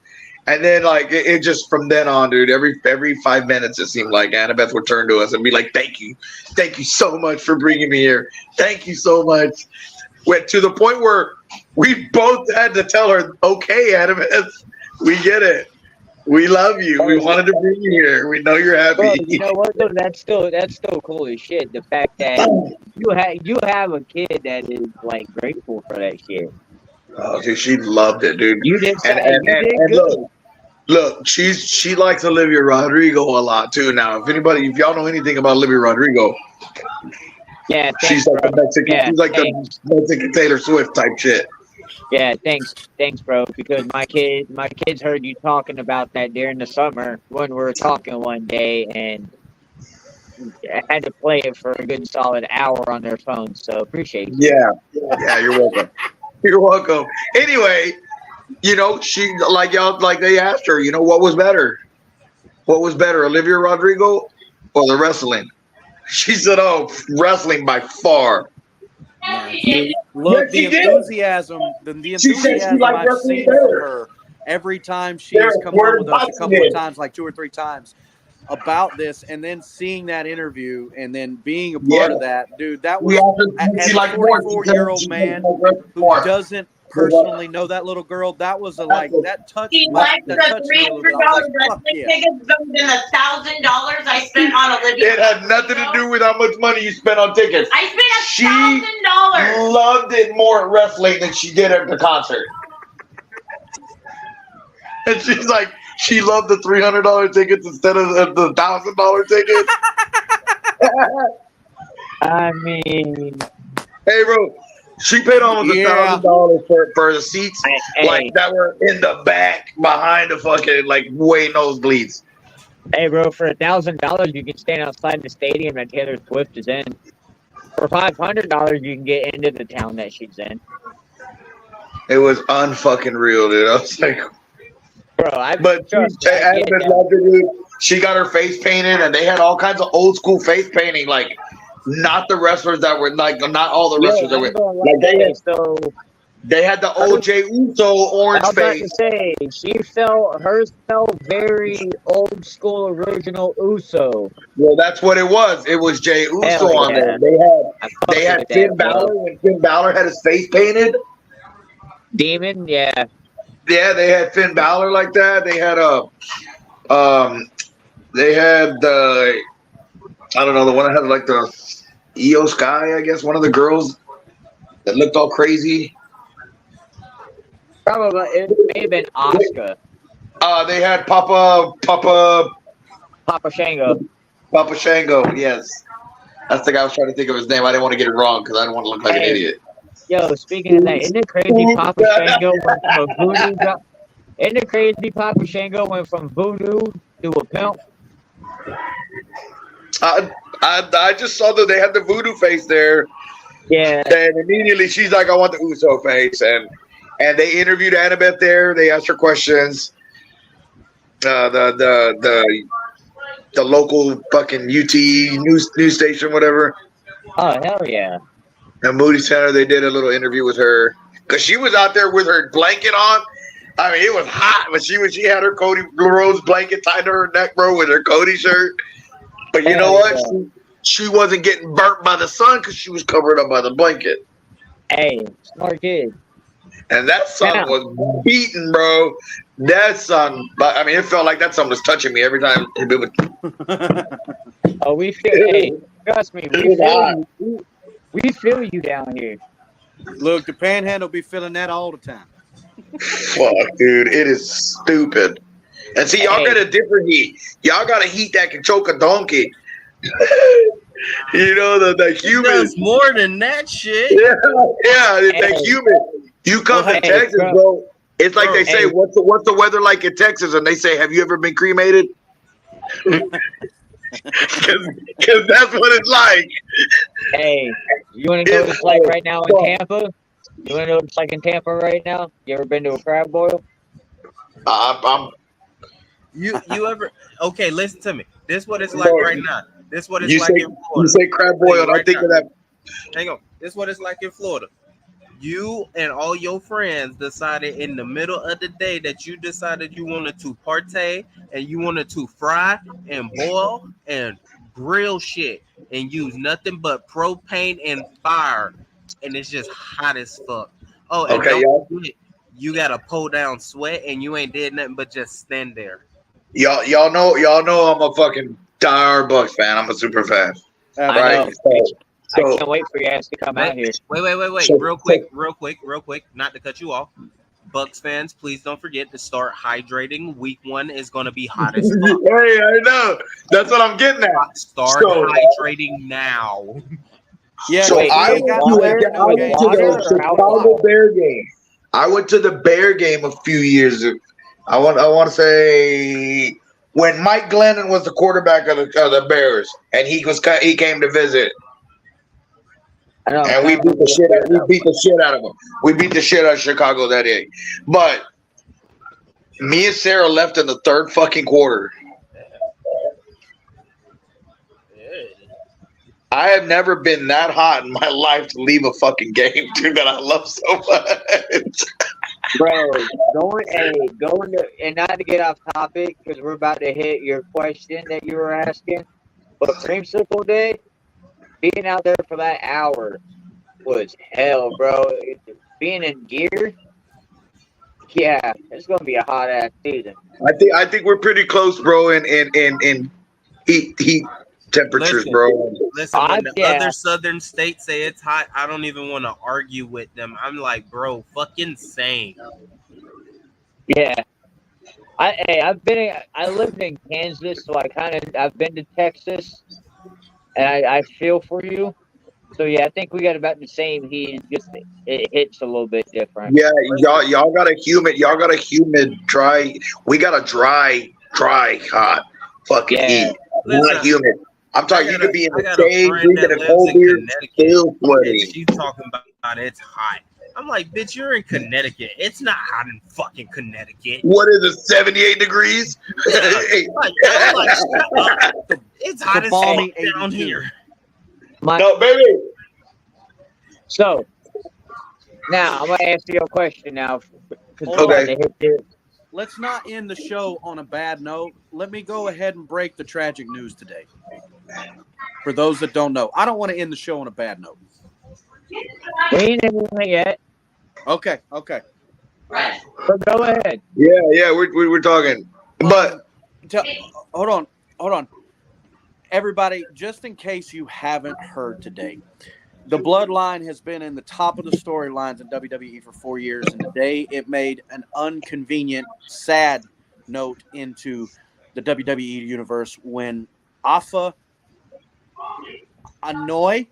And then, like, it just from then on, dude, every 5 minutes, it seemed like Annabeth would turn to us and be like, thank you so much for bringing me here. Thank you so much. Went to the point where we both had to tell her, okay, Annabeth, we get it. We love you. We wanted to bring you here. We know you're happy. Bro, you know what? Though? That's still cool as shit. The fact that you have a kid that is like grateful for that shit. Oh, dude, she loved it, dude. You did, and good. look, she likes Olivia Rodrigo a lot too. Now, if y'all know anything about Olivia Rodrigo, yeah, thanks, she's like bro. the Mexican, Yeah, she's like thanks. the Mexican Taylor Swift type shit. Yeah, thanks, bro. Because my kids heard you talking about that during the summer when we were talking one day, and I had to play it for a good solid hour on their phones. So appreciate it. Yeah, you're welcome. You're welcome. Anyway, you know, she like they asked her, you know, what was better? What was better, Olivia Rodrigo or the wrestling? She said, "Oh, wrestling by far." Look, Yeah, the enthusiasm, the She said she enthusiasm liked I've wrestling seen from better. her every time she's come We're on with us a couple watching of it. times, like 2 or 3 times, about this, and then seeing that interview and then being a part of that, dude, that was as a 44-year-old man who doesn't personally know that little girl, that was that touched She my liked that the touched me a little bit. I was $300 like, fuck wrestling yeah. tickets better than the $1,000 I spent on Olivia. It had nothing to do with how much money you spent on tickets. I spent She $1,000. loved it more at wrestling than she did at the concert. And she's like, she loved the $300 tickets instead of the $1,000 tickets. I mean, Hey, bro, she paid almost $1,000 for the seats, like that were in the back behind the fucking like way nosebleeds. Hey, bro, for $1,000, you can stand outside the stadium that Taylor Swift is in. For $500, you can get into the town that she's in. It was unfucking real, dude. I was like, bro, Annabeth loved it, dude. She got her face painted, and they had all kinds of old school face painting, like not the wrestlers that were like not all the wrestlers that were like they had the OJ Uso orange face. I was about to say, hers felt very old school original Uso. Well, that's what it was. It was Jay Uso on there. They had Finn Balor when Finn Balor had his face painted. Demon, yeah. Yeah, they had Finn Balor like that. They had the I don't know, the one that had like the Io Sky, I guess, one of the girls that looked all crazy. Probably it may have been Asuka. They had Papa Shango. Papa Shango, yes. That's the guy I was trying to think of his name. I didn't want to get it wrong because I didn't want to look like an idiot. Yo, speaking of that, isn't it crazy Papa Shango went from a voodoo? Isn't it crazy Papa Shango went from voodoo to a pimp? I just saw that they had the voodoo face there. Yeah. And immediately she's like, I want the Uso face. And they interviewed Annabeth there. They asked her questions. The local fucking UT news station, whatever. Oh, hell yeah. At Moody Center, they did a little interview with her. Because she was out there with her blanket on. I mean, it was hot, but she had her Cody Rhodes blanket tied to her neck, bro, with her Cody shirt. But you know what? Yeah. She wasn't getting burnt by the sun because she was covered up by the blanket. Hey, smart kid. And that sun was beating, bro. That sun, I mean, it felt like that sun was touching me every time. Oh, we feel. Hey, trust me, we feel you down here. Look, the Panhandle be feeling that all the time. Fuck, dude, it is stupid. And see, y'all got a different heat. Y'all got a heat that can choke a donkey. You know, the humid. Does more than that shit. Yeah, the humid. You come to Texas, bro. It's like they say, what's the weather like in Texas? And they say, have you ever been cremated? Because that's what it's like. Hey, you want to know what it's like right now in Tampa? You want to know what it's like in Tampa right now? You ever been to a crab boil? I'm You ever? Okay, listen to me. This what it's like right now. This what it's you like say in you Florida. say crab boiled. I Right think now. of that. Hang on. This what it's like in Florida. You and all your friends decided in the middle of the day that you decided you wanted to partay and you wanted to fry and boil and grill shit and use nothing but propane and fire, and it's just hot as fuck. Oh, and Okay, don't y'all. forget, you gotta pull down sweat and you ain't did nothing but just stand there. Y'all know I'm a fucking diehard Bucks fan. I'm a super fan. I Right? know. I So can't wait for you guys to come out here. Wait. So- Real quick. Not to cut you off. Bucks fans, please don't forget to start hydrating. Week 1 is going to be hot as fuck. hey, I know. That's what I'm getting at. Start So- hydrating now. Yeah, So Wait, I wait, went water? to With water the or Chicago alcohol? Bear game. I went to the Bear game a few years ago. I want to say when Mike Glennon was the quarterback of the Bears, and he came to visit, I know. and we beat the shit out of him. We beat the shit out of Chicago that day. But me and Sarah left in the third fucking quarter. I have never been that hot in my life to leave a fucking game, dude, that I love so much. Bro, going to, and not to get off topic because we're about to hit your question that you were asking, but Creamsicle Day, being out there for that hour was hell, bro. Being in gear, yeah, it's gonna be a hot ass season. I think we're pretty close, bro, in heat temperatures, Listen. bro. Listen, when the Yeah. other southern states say it's hot, I don't even want to argue with them. I'm like, bro, fucking same. Yeah. I lived in Kansas, so I've been to Texas, and I feel for you. So yeah, I think we got about the same heat. Just it hits a little bit different. Yeah, y'all got a humid, dry. We got a dry, hot fucking Yeah. heat. Listen, Not humid. I'm talking. You could be in I the got a shade, friend that drinking a lives cold in beer, Connecticut, still and sweating. she's talking about it's hot. I'm like, bitch, you're in Connecticut. It's not hot in fucking Connecticut. What is it? 78 degrees. Hey, Like, I'm like, shut up. It's hot as fuck balmy down 82. here. no, baby. So now I'm gonna ask you a question now. 'Cause Hold we're on. about to hit this. Let's not end the show on a bad note. Let me go ahead and break the tragic news today. For those that don't know, I don't want to end the show on a bad note. We ain't in it yet, Okay. so go ahead. Yeah, we're talking, but Hold on. Everybody, just in case you haven't heard today, the Bloodline has been in the top of the storylines in WWE for 4 years, and today it made an inconvenient, sad note into the WWE universe when Afa Anoy,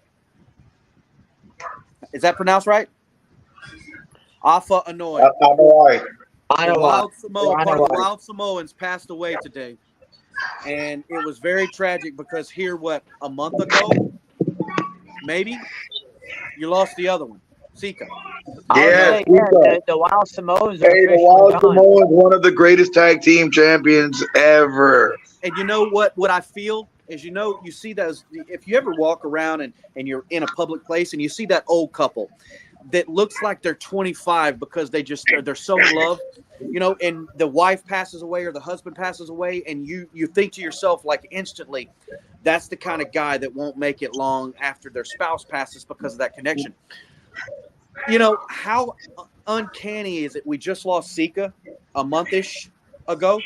is that pronounced right? Afa Anoy. I know why. I know The why. Wild Samoan, I know part of the why. Wild Samoans passed away today. And it was very tragic because here, a month ago, maybe, you lost the other one, Sika. Yeah, The Wild Samoans are hey, the officially Wild done. Samoans, one of the greatest tag team champions ever. And you know what I feel is, you see those, if you ever walk around and you're in a public place and you see that old couple that looks like they're 25 because they're so in love, and the wife passes away or the husband passes away, and you think to yourself, like, instantly, that's the kind of guy that won't make it long after their spouse passes because of that connection. How uncanny is it? We just lost Sika a month-ish ago,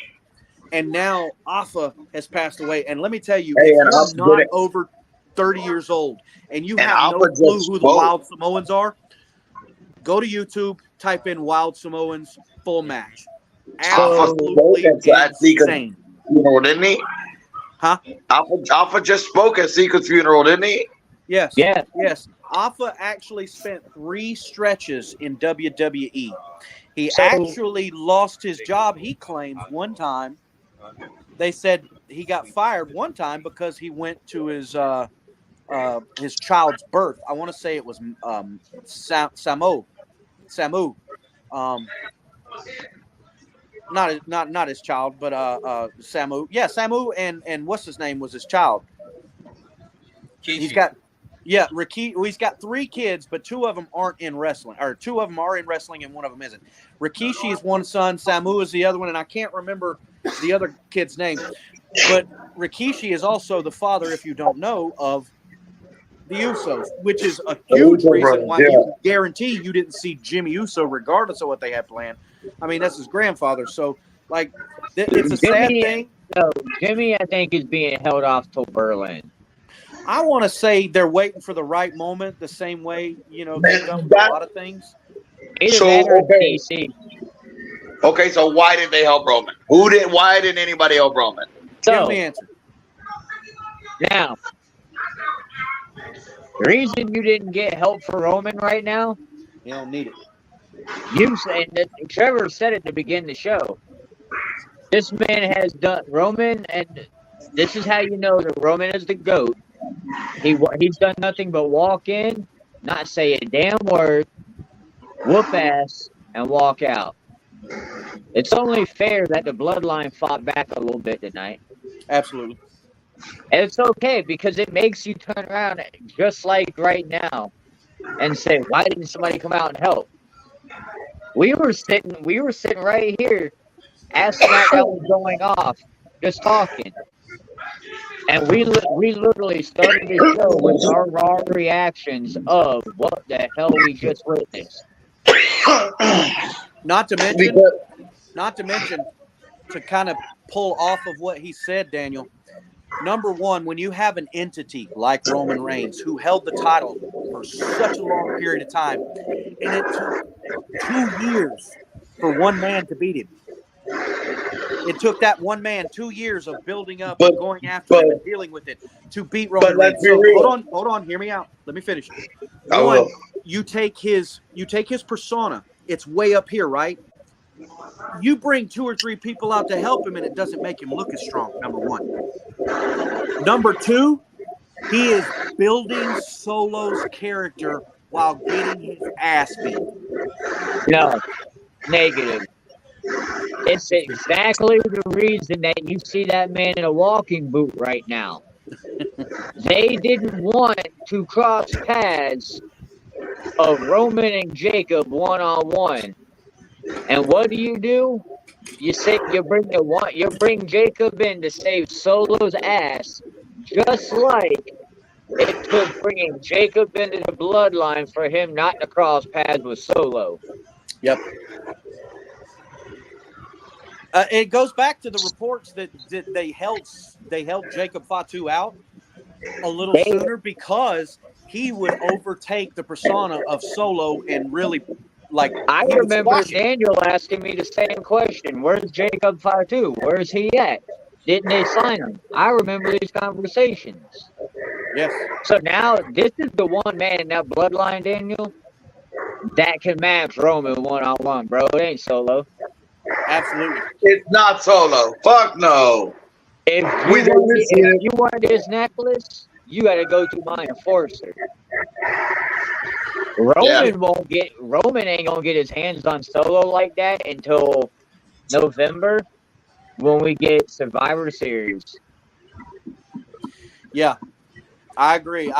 and now Afa has passed away. And let me tell you, Hey, if and you're Afa not did it. over 30 years old and you And have no Afa clue just who the spoke. Wild Samoans are, go to YouTube, type in Wild Samoans full match. Absolutely insane. Funeral, didn't he? Huh? Alpha just spoke at Sika's funeral, didn't he? Yes. Yeah. Yes. Afa actually spent 3 stretches in WWE. He So- actually lost his job, he claims, one time. They said he got fired one time because he went to his child's birth. I want to say it was Samu. not his child, but Samu. Yeah, Samu and what's his name was his child. He's got Rikishi. Well, he's got 3 kids, but 2 of them aren't in wrestling, or 2 of them are in wrestling, and 1 of them isn't. Rikishi is one son, Samu is the other one, and I can't remember the other kid's name. But Rikishi is also the father, if you don't know, of the Usos, which is a huge reason why you guarantee you didn't see Jimmy Uso, regardless of what they had planned. I mean, that's his grandfather. So, like, it's a sad thing. No, Jimmy, I think, is being held off till Berlin. I want to say they're waiting for the right moment, the same way, you know, they've done with a lot of things. Okay, so why did they help Roman? Why didn't anybody help Roman? Give me the answer. Now, the reason you didn't get help for Roman right now, you don't need it. You said that Trevor said it to begin the show. This man has done Roman, and this is how you know that Roman is the GOAT. He's done nothing but walk in, not say a damn word, whoop ass, and walk out. It's only fair that the bloodline fought back a little bit tonight. Absolutely. And it's okay because it makes you turn around just like right now and say, why didn't somebody come out and help? We were sitting right here as SmackDown was going off, just talking. And we literally started the show with our raw reactions of what the hell we just witnessed. Not to mention, to kind of pull off of what he said, Daniel. Number one, when you have an entity like Roman Reigns who held the title for such a long period of time, and it took 2 years for one man to beat him. It took that one man 2 years of building up and going after him and dealing with it to beat Roman Reigns. So hold on, hear me out. Let me finish. One, you take his persona. It's way up here, right? You bring 2 or 3 people out to help him, and it doesn't make him look as strong. Number one. Number 2, he is building Solo's character while getting his ass beat. No, negative. It's exactly the reason that you see that man in a walking boot right now. They didn't want to cross paths of Roman and Jacob one-on-one. And what do? You bring Jacob in to save Solo's ass, just like it took bringing Jacob into the bloodline for him not to cross paths with Solo. Yep. It goes back to the reports that they held Jacob Fatu out a little sooner because he would overtake the persona of Solo and really, like, I remember Daniel asking me the same question. Where's Jacob Fatu? Where's he at? Didn't they sign him? I remember these conversations. Yes. So now this is the one man in that bloodline, Daniel, that can match Roman one-on-one, bro. It ain't Solo. Absolutely. It's not Solo. Fuck no. If you wanted his necklace, you got to go to my enforcer. Roman ain't gonna get his hands on Solo like that until November when we get Survivor Series. Yeah, I agree.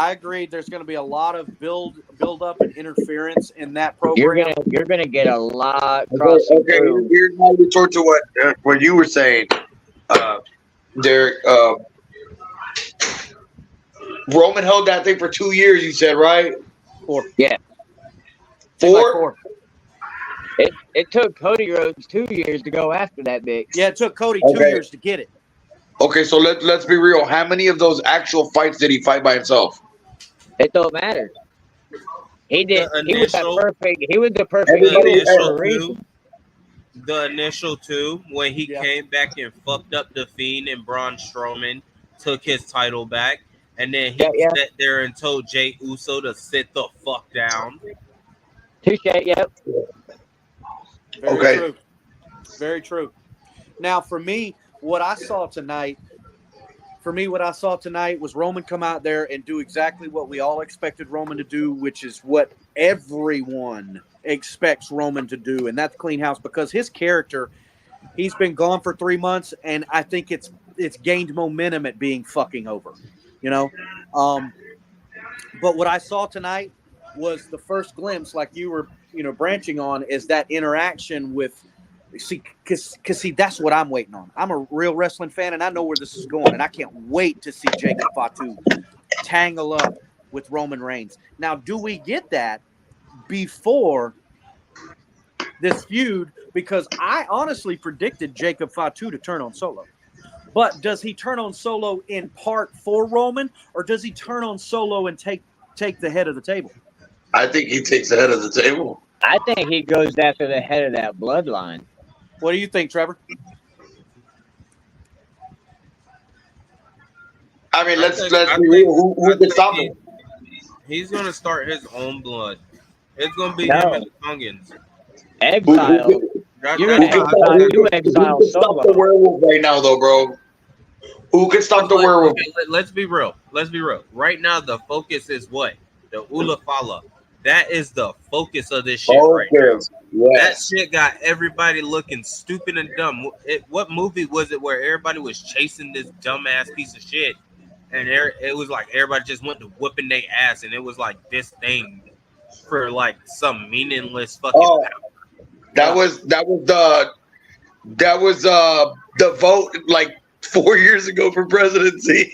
There's going to be a lot of build up and interference in that program. You're gonna get a lot. Okay, here's my retort to what you were saying, Derek. Roman held that thing for 2 years. You said, right? 4. Yeah. 4. It took Cody Rhodes 2 years to go after that bitch. Yeah, it took Cody 2 years to get it. Okay, so let's be real. How many of those actual fights did he fight by himself? It don't matter. He did. He was the perfect. The initial 2 when he came back and fucked up the Fiend and Braun Strowman, took his title back, and then he sat there and told Jey Uso to sit the fuck down. Touche. Yep. Very true. Very true. Now, for me, what I saw tonight was Roman come out there and do exactly what we all expected Roman to do, which is what everyone expects Roman to do, and that's clean house, because his character He's been gone for 3 months, and I think it's gained momentum at being fucking over. You know, but what I saw tonight was the first glimpse, like you were, branching on, is that interaction with. Because that's what I'm waiting on. I'm a real wrestling fan, and I know where this is going, and I can't wait to see Jacob Fatu tangle up with Roman Reigns. Now, do we get that before this feud? Because I honestly predicted Jacob Fatu to turn on Solo. But does he turn on Solo in part for Roman, or does he turn on Solo and take the head of the table? I think he takes the head of the table. I think he goes after the head of that bloodline. What do you think, Trevor? I mean, let's be real. Who can stop him? He's gonna start his own blood. It's gonna be him and the Tongans. Exile. You're gonna exile Stop the Solo. werewolf right now, though, bro. Who can stop the werewolf? Okay, let's be real. Let's be real. Right now, the focus is what? The Ula Fala. That is the focus of this shit right now. That shit got everybody looking stupid and dumb. What movie was it where everybody was chasing this dumbass piece of shit, and it was like everybody just went to whooping their ass, and it was like this thing for like some meaningless fucking. Oh, that was the vote like 4 years ago for presidency.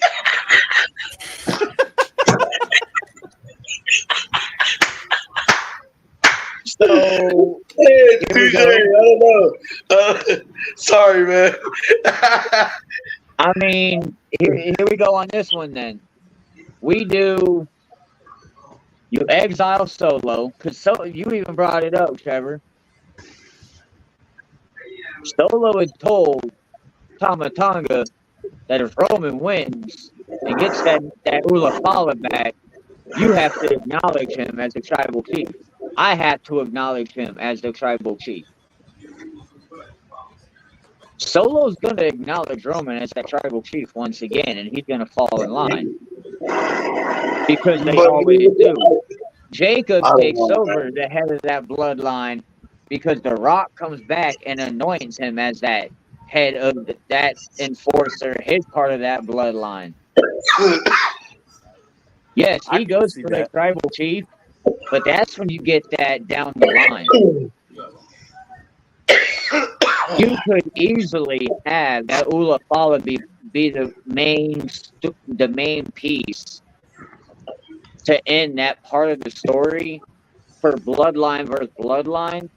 So, TJ, I don't know. Sorry, man. I mean, here we go on this one then. You exile Solo, because you even brought it up, Trevor. Solo had told Tama Tonga that if Roman wins and gets that Ula Fala back, you have to acknowledge him as a tribal chief. I have to acknowledge him as the tribal chief. Solo's going to acknowledge Roman as that tribal chief once again, and he's going to fall in line. Because they always do. Jacob takes over the head of that bloodline because The Rock comes back and anoints him as that head of that enforcer, his part of that bloodline. Yes, he goes for the tribal chief, but that's when you get that down the line. You could easily have that Ula Fala be the main piece to end that part of the story for Bloodline versus Bloodline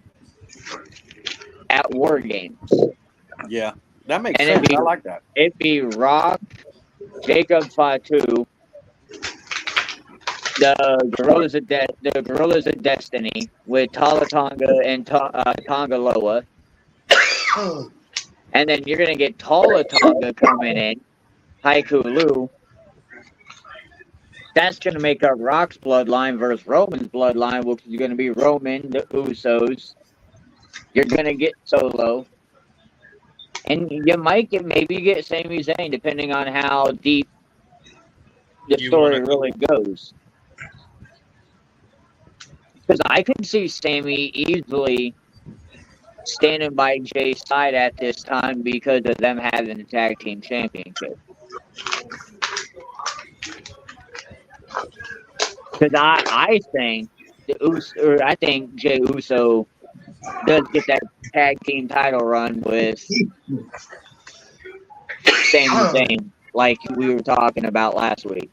at War Games. Yeah, that makes sense. I like that. It'd be Rock, Jacob Fatu, the Gorillas of Destiny with Tala Tonga and Tongaloa. And then you're going to get Tala Tonga coming in, Haiku Lu. That's going to make up Rock's bloodline versus Roman's bloodline, which is going to be Roman, the Usos. You're going to get Solo. And you might get Sami Zayn, depending on how deep the story really goes. Because I can see Sami easily standing by Jay's side at this time because of them having the tag team championship. Because I think Jay Uso does get that tag team title run with Sami Zayn, like we were talking about last week.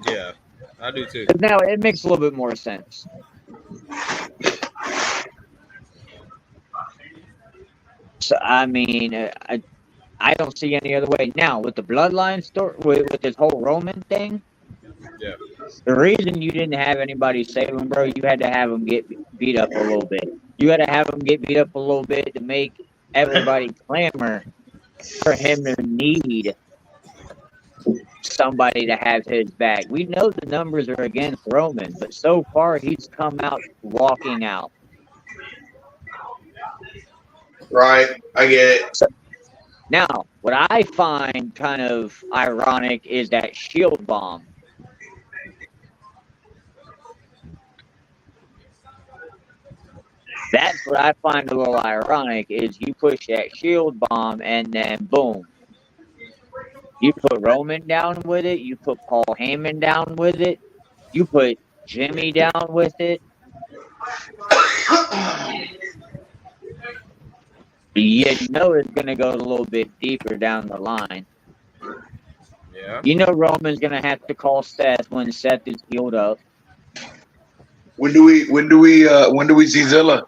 Yeah, I do too. Now it makes a little bit more sense. So I mean, I don't see any other way. Now with the bloodline story, with this whole Roman thing. Yeah. The reason you didn't have anybody save him, bro, you had to have him get beat up a little bit. You had to have him get beat up a little bit to make everybody clamor for him to need somebody to have his back. We know the numbers are against Roman, but so far he's come out walking out. Right, I get it. So, now, what I find kind of ironic is that shield bomb. That's what I find a little ironic is you push that shield bomb and then boom. You put Roman down with it. You put Paul Heyman down with it. You put Jimmy down with it. You know it's going to go a little bit deeper down the line. Yeah. You know Roman's going to have to call Seth when Seth is healed up. When do we see Zilla?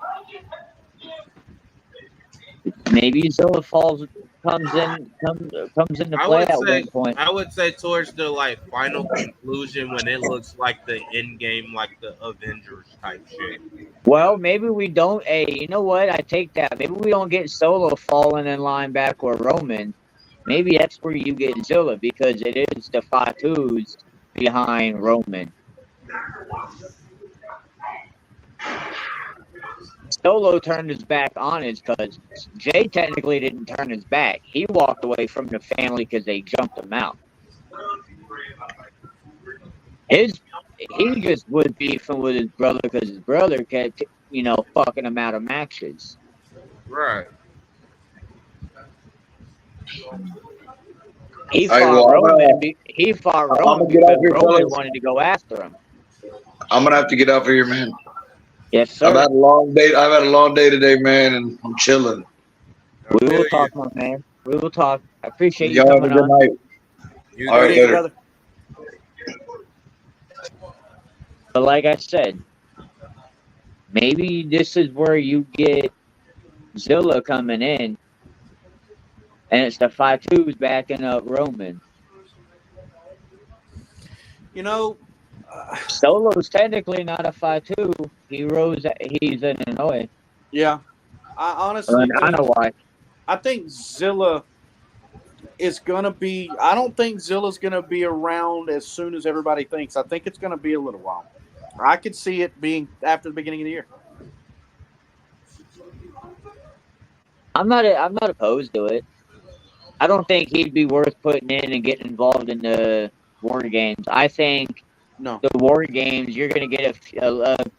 Maybe Zilla comes into play at one point. I would say towards the like final conclusion when it looks like the end game, like the Avengers type shit. Well, maybe we don't. Hey, you know what? I take that. Maybe we don't get Solo falling in line back or Roman. Maybe that's where you get Zilla because it is the Fatu's behind Roman. Solo turned his back on his cousin. Jay technically didn't turn his back. He walked away from the family because they jumped him out. He just was beefing with his brother because his brother kept, fucking him out of matches. Right. He fought Roman because Roman wanted to go after him. I'm gonna have to get out of here, man. Yes, sir. I've had a long day today, man, and I'm chilling. We will talk, my man. We will talk. I appreciate you Y'all coming have a good on. night. All right, later. Brother. But like I said, maybe this is where you get Zilla coming in, and it's the Fatu's backing up Roman. Solo's technically not a Fatu. He's an Hanoi. Yeah. I know why. I think Zilla is going to be – I don't think Zilla's going to be around as soon as everybody thinks. I think it's going to be a little while. I could see it being after the beginning of the year. I'm not opposed to it. I don't think he'd be worth putting in and getting involved in the War Games. I think the War Games, you're going to get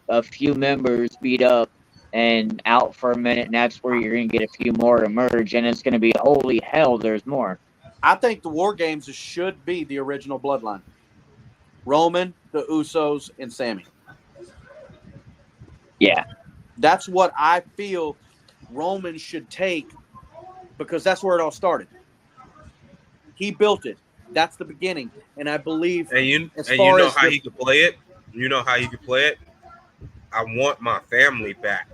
a few members beat up and out for a minute, and that's where you're going to get a few more emerge, and it's going to be, holy hell, there's more. I think the War Games should be the original bloodline. Roman, the Usos, and Sammy. Yeah. That's what I feel Roman should take because that's where it all started. He built it. That's the beginning. And I believe you know how he could play it? You know how he could play it? I want my family back.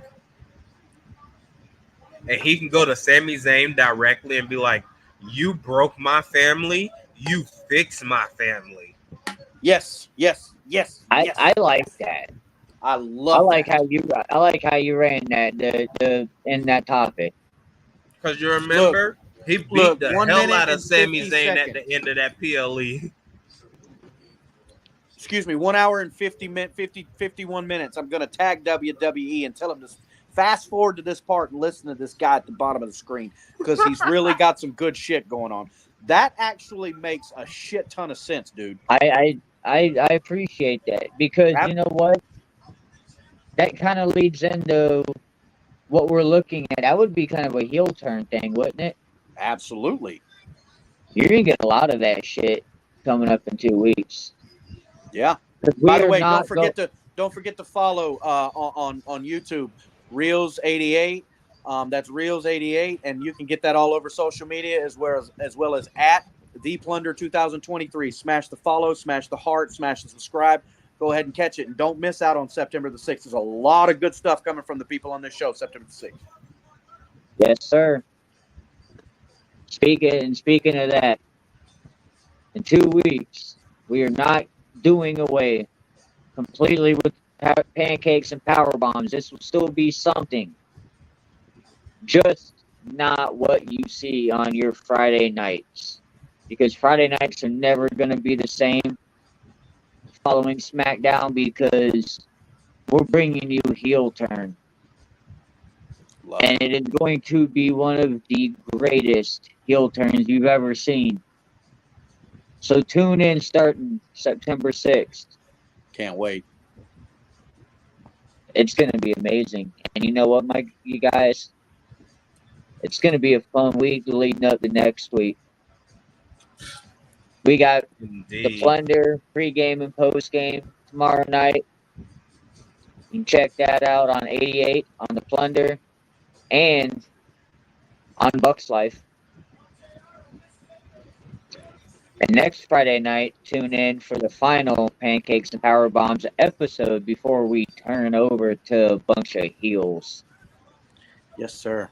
And he can go to Sami Zayn directly and be like, you broke my family, you fix my family. Yes. I like that. I like how you ran that in that topic. Because you remember, he beat the hell out of Sami Zayn at the end of that PLE. Excuse me, 1 hour and 51 minutes. I'm going to tag WWE and tell him to fast forward to this part and listen to this guy at the bottom of the screen because he's really got some good shit going on. That actually makes a shit ton of sense, dude. I appreciate that because you know what? That kind of leads into what we're looking at. That would be kind of a heel turn thing, wouldn't it? Absolutely. You're going to get a lot of that shit coming up in 2 weeks. Yeah. By the way, don't forget to follow on YouTube ReelEighty8. That's ReelEighty8, and you can get that all over social media as well as at The Plunder 2023. Smash the follow, smash the heart, smash the subscribe. Go ahead and catch it, and don't miss out on September the 6th. There's a lot of good stuff coming from the people on this show September the 6th. Yes, sir. Speaking of that, in 2 weeks, we are not doing away completely with pancakes and power bombs. This will still be something. Just not what you see on your Friday nights. Because Friday nights are never going to be the same following SmackDown because we're bringing you heel turn. And it is going to be one of the greatest heel turns you've ever seen. So tune in starting September 6th. Can't wait. It's going to be amazing. And you know what, you guys? It's going to be a fun week leading up to next week. We got the Indeed. Plunder pregame and postgame tomorrow night. You can check that out on 88 on the Plunder and on Bucks Life. And next Friday night, tune in for the final Pancakes and Powerbombs episode before we turn over to a bunch of heels. Yes, sir.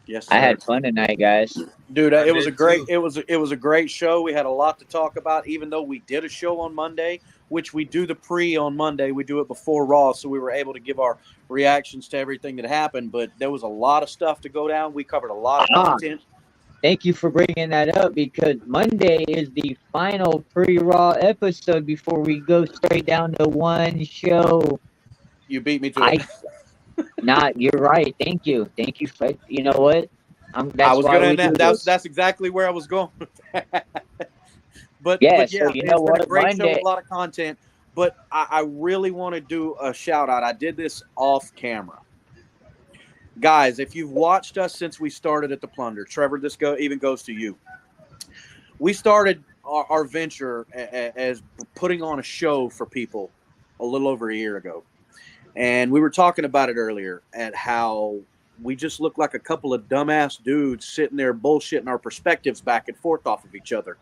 Yes, sir. I had fun tonight, guys. Dude, I it was did a great too. it was a great show. We had a lot to talk about, even though we did a show on Monday, which we do the pre on Monday. We do it before Raw, so we were able to give our reactions to everything that happened. But there was a lot of stuff to go down. We covered a lot of content. Thank you for bringing that up, because Monday is the final pre-Raw episode before we go straight down to one show. You beat me to it. You're right. Thank you. You know what? That's exactly where I was going. but yeah, so you know it's been what? a great show Monday, with a lot of content. But I really want to do a shout out. I did this off camera. Guys, if you've watched us since we started at the Plunder, Trevor, this even goes to you. We started our venture as putting on a show for people a little over a year ago. And we were talking about it earlier at how we just look like a couple of dumbass dudes sitting there bullshitting our perspectives back and forth off of each other.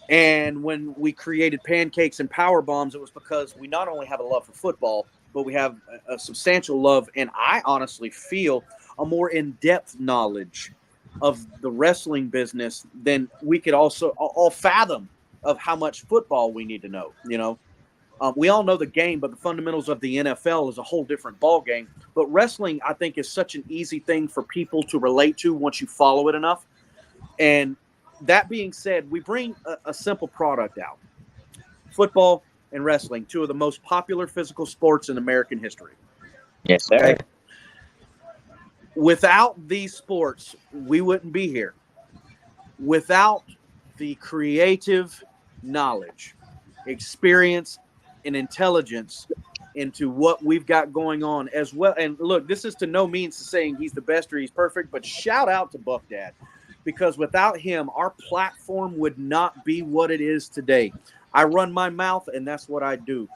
And when we created Pancakes and Powerbombs, it was because we not only have a love for football, but we have a substantial love, and I honestly feel a more in-depth knowledge of the wrestling business than we could also all fathom of how much football we need to know. You know, we all know the game, but the fundamentals of the NFL is a whole different ball game. But wrestling, I think, is such an easy thing for people to relate to once you follow it enough. And that being said, we bring a simple product out. Football and wrestling, two of the most popular physical sports in American history. Yes, sir. Okay? Without these sports, we wouldn't be here. Without the creative knowledge, experience, and intelligence into what we've got going on as well. And look, this is to no means saying he's the best or he's perfect, but shout out to Buck Dad, because without him, our platform would not be what it is today. I run my mouth, and that's what I do.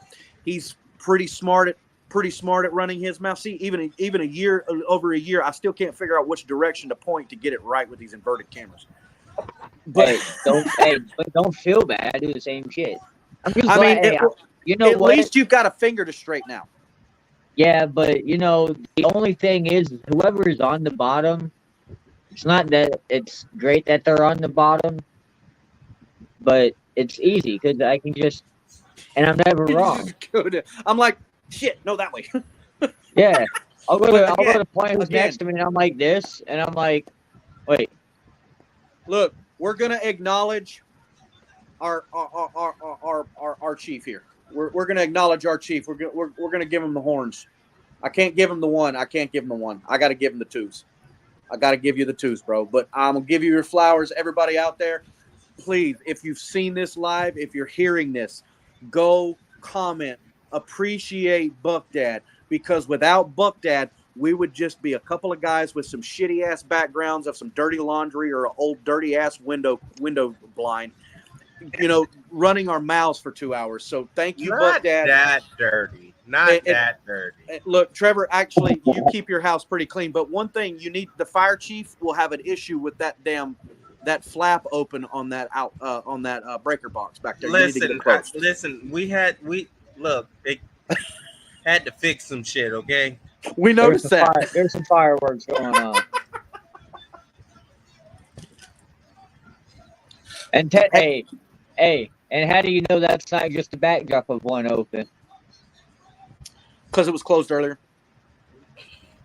He's pretty smart at running his mouth. See, even over a year, I still can't figure out which direction to point to get it right with these inverted cameras. But don't feel bad. I do the same shit. I'm just you know, at least you've got a finger to straighten out. Yeah, but you know, the only thing is, whoever is on the bottom, it's not that it's great that they're on the bottom, but it's easy because I can just, and I'm never wrong. I'm like, shit, no, that way. Yeah, I'll go to the point who's next to me, and I'm like this, and I'm like, wait. Look, we're gonna acknowledge our chief here. We're gonna acknowledge our chief. We're gonna give him the horns. I can't give him the one. I can't give him the one. I got to give him the twos. I got to give you the twos, bro. But I'm gonna give you your flowers, everybody out there. Please, if you've seen this live, if you're hearing this, go comment, appreciate Buck Dad, because without Buck Dad, we would just be a couple of guys with some shitty ass backgrounds of some dirty laundry or an old dirty ass window blind, you know, running our mouths for 2 hours. So thank you, Buck Dad. Not that dirty. Look, Trevor, actually, you keep your house pretty clean. But one thing you need, the fire chief will have an issue with that flap open on that breaker box back there. Listen, we had to fix some shit, okay? We noticed that. There's some fireworks going on. And hey, and how do you know that's not just a backdrop of one open? Because it was closed earlier.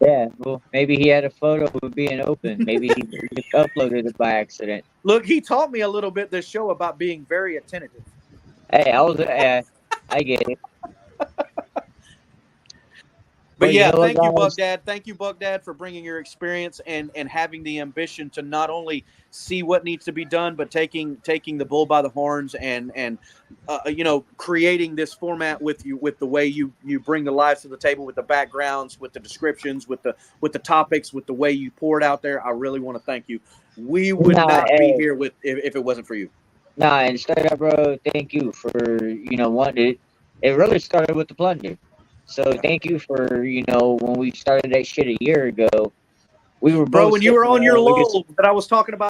Yeah, well, maybe he had a photo of it being open. Maybe he just uploaded it by accident. Look, he taught me a little bit this show about being very attentive. Hey, I get it. But you yeah, know what, thank you, guys? Bugdad. Thank you, Bugdad, for bringing your experience and having the ambition to not only see what needs to be done, but taking the bull by the horns and creating this format with you, with the way you bring the lives to the table, with the backgrounds, with the descriptions, with the topics, with the way you pour it out there. I really want to thank you. We would Nah, not be hey, here if it wasn't for you. nah, and straight up, bro, thank you for, wanting it. It really started with the plunder. So thank you for, when we started that shit a year ago, we were Bro, both when you were sitting on there, your we just lull that I was talking about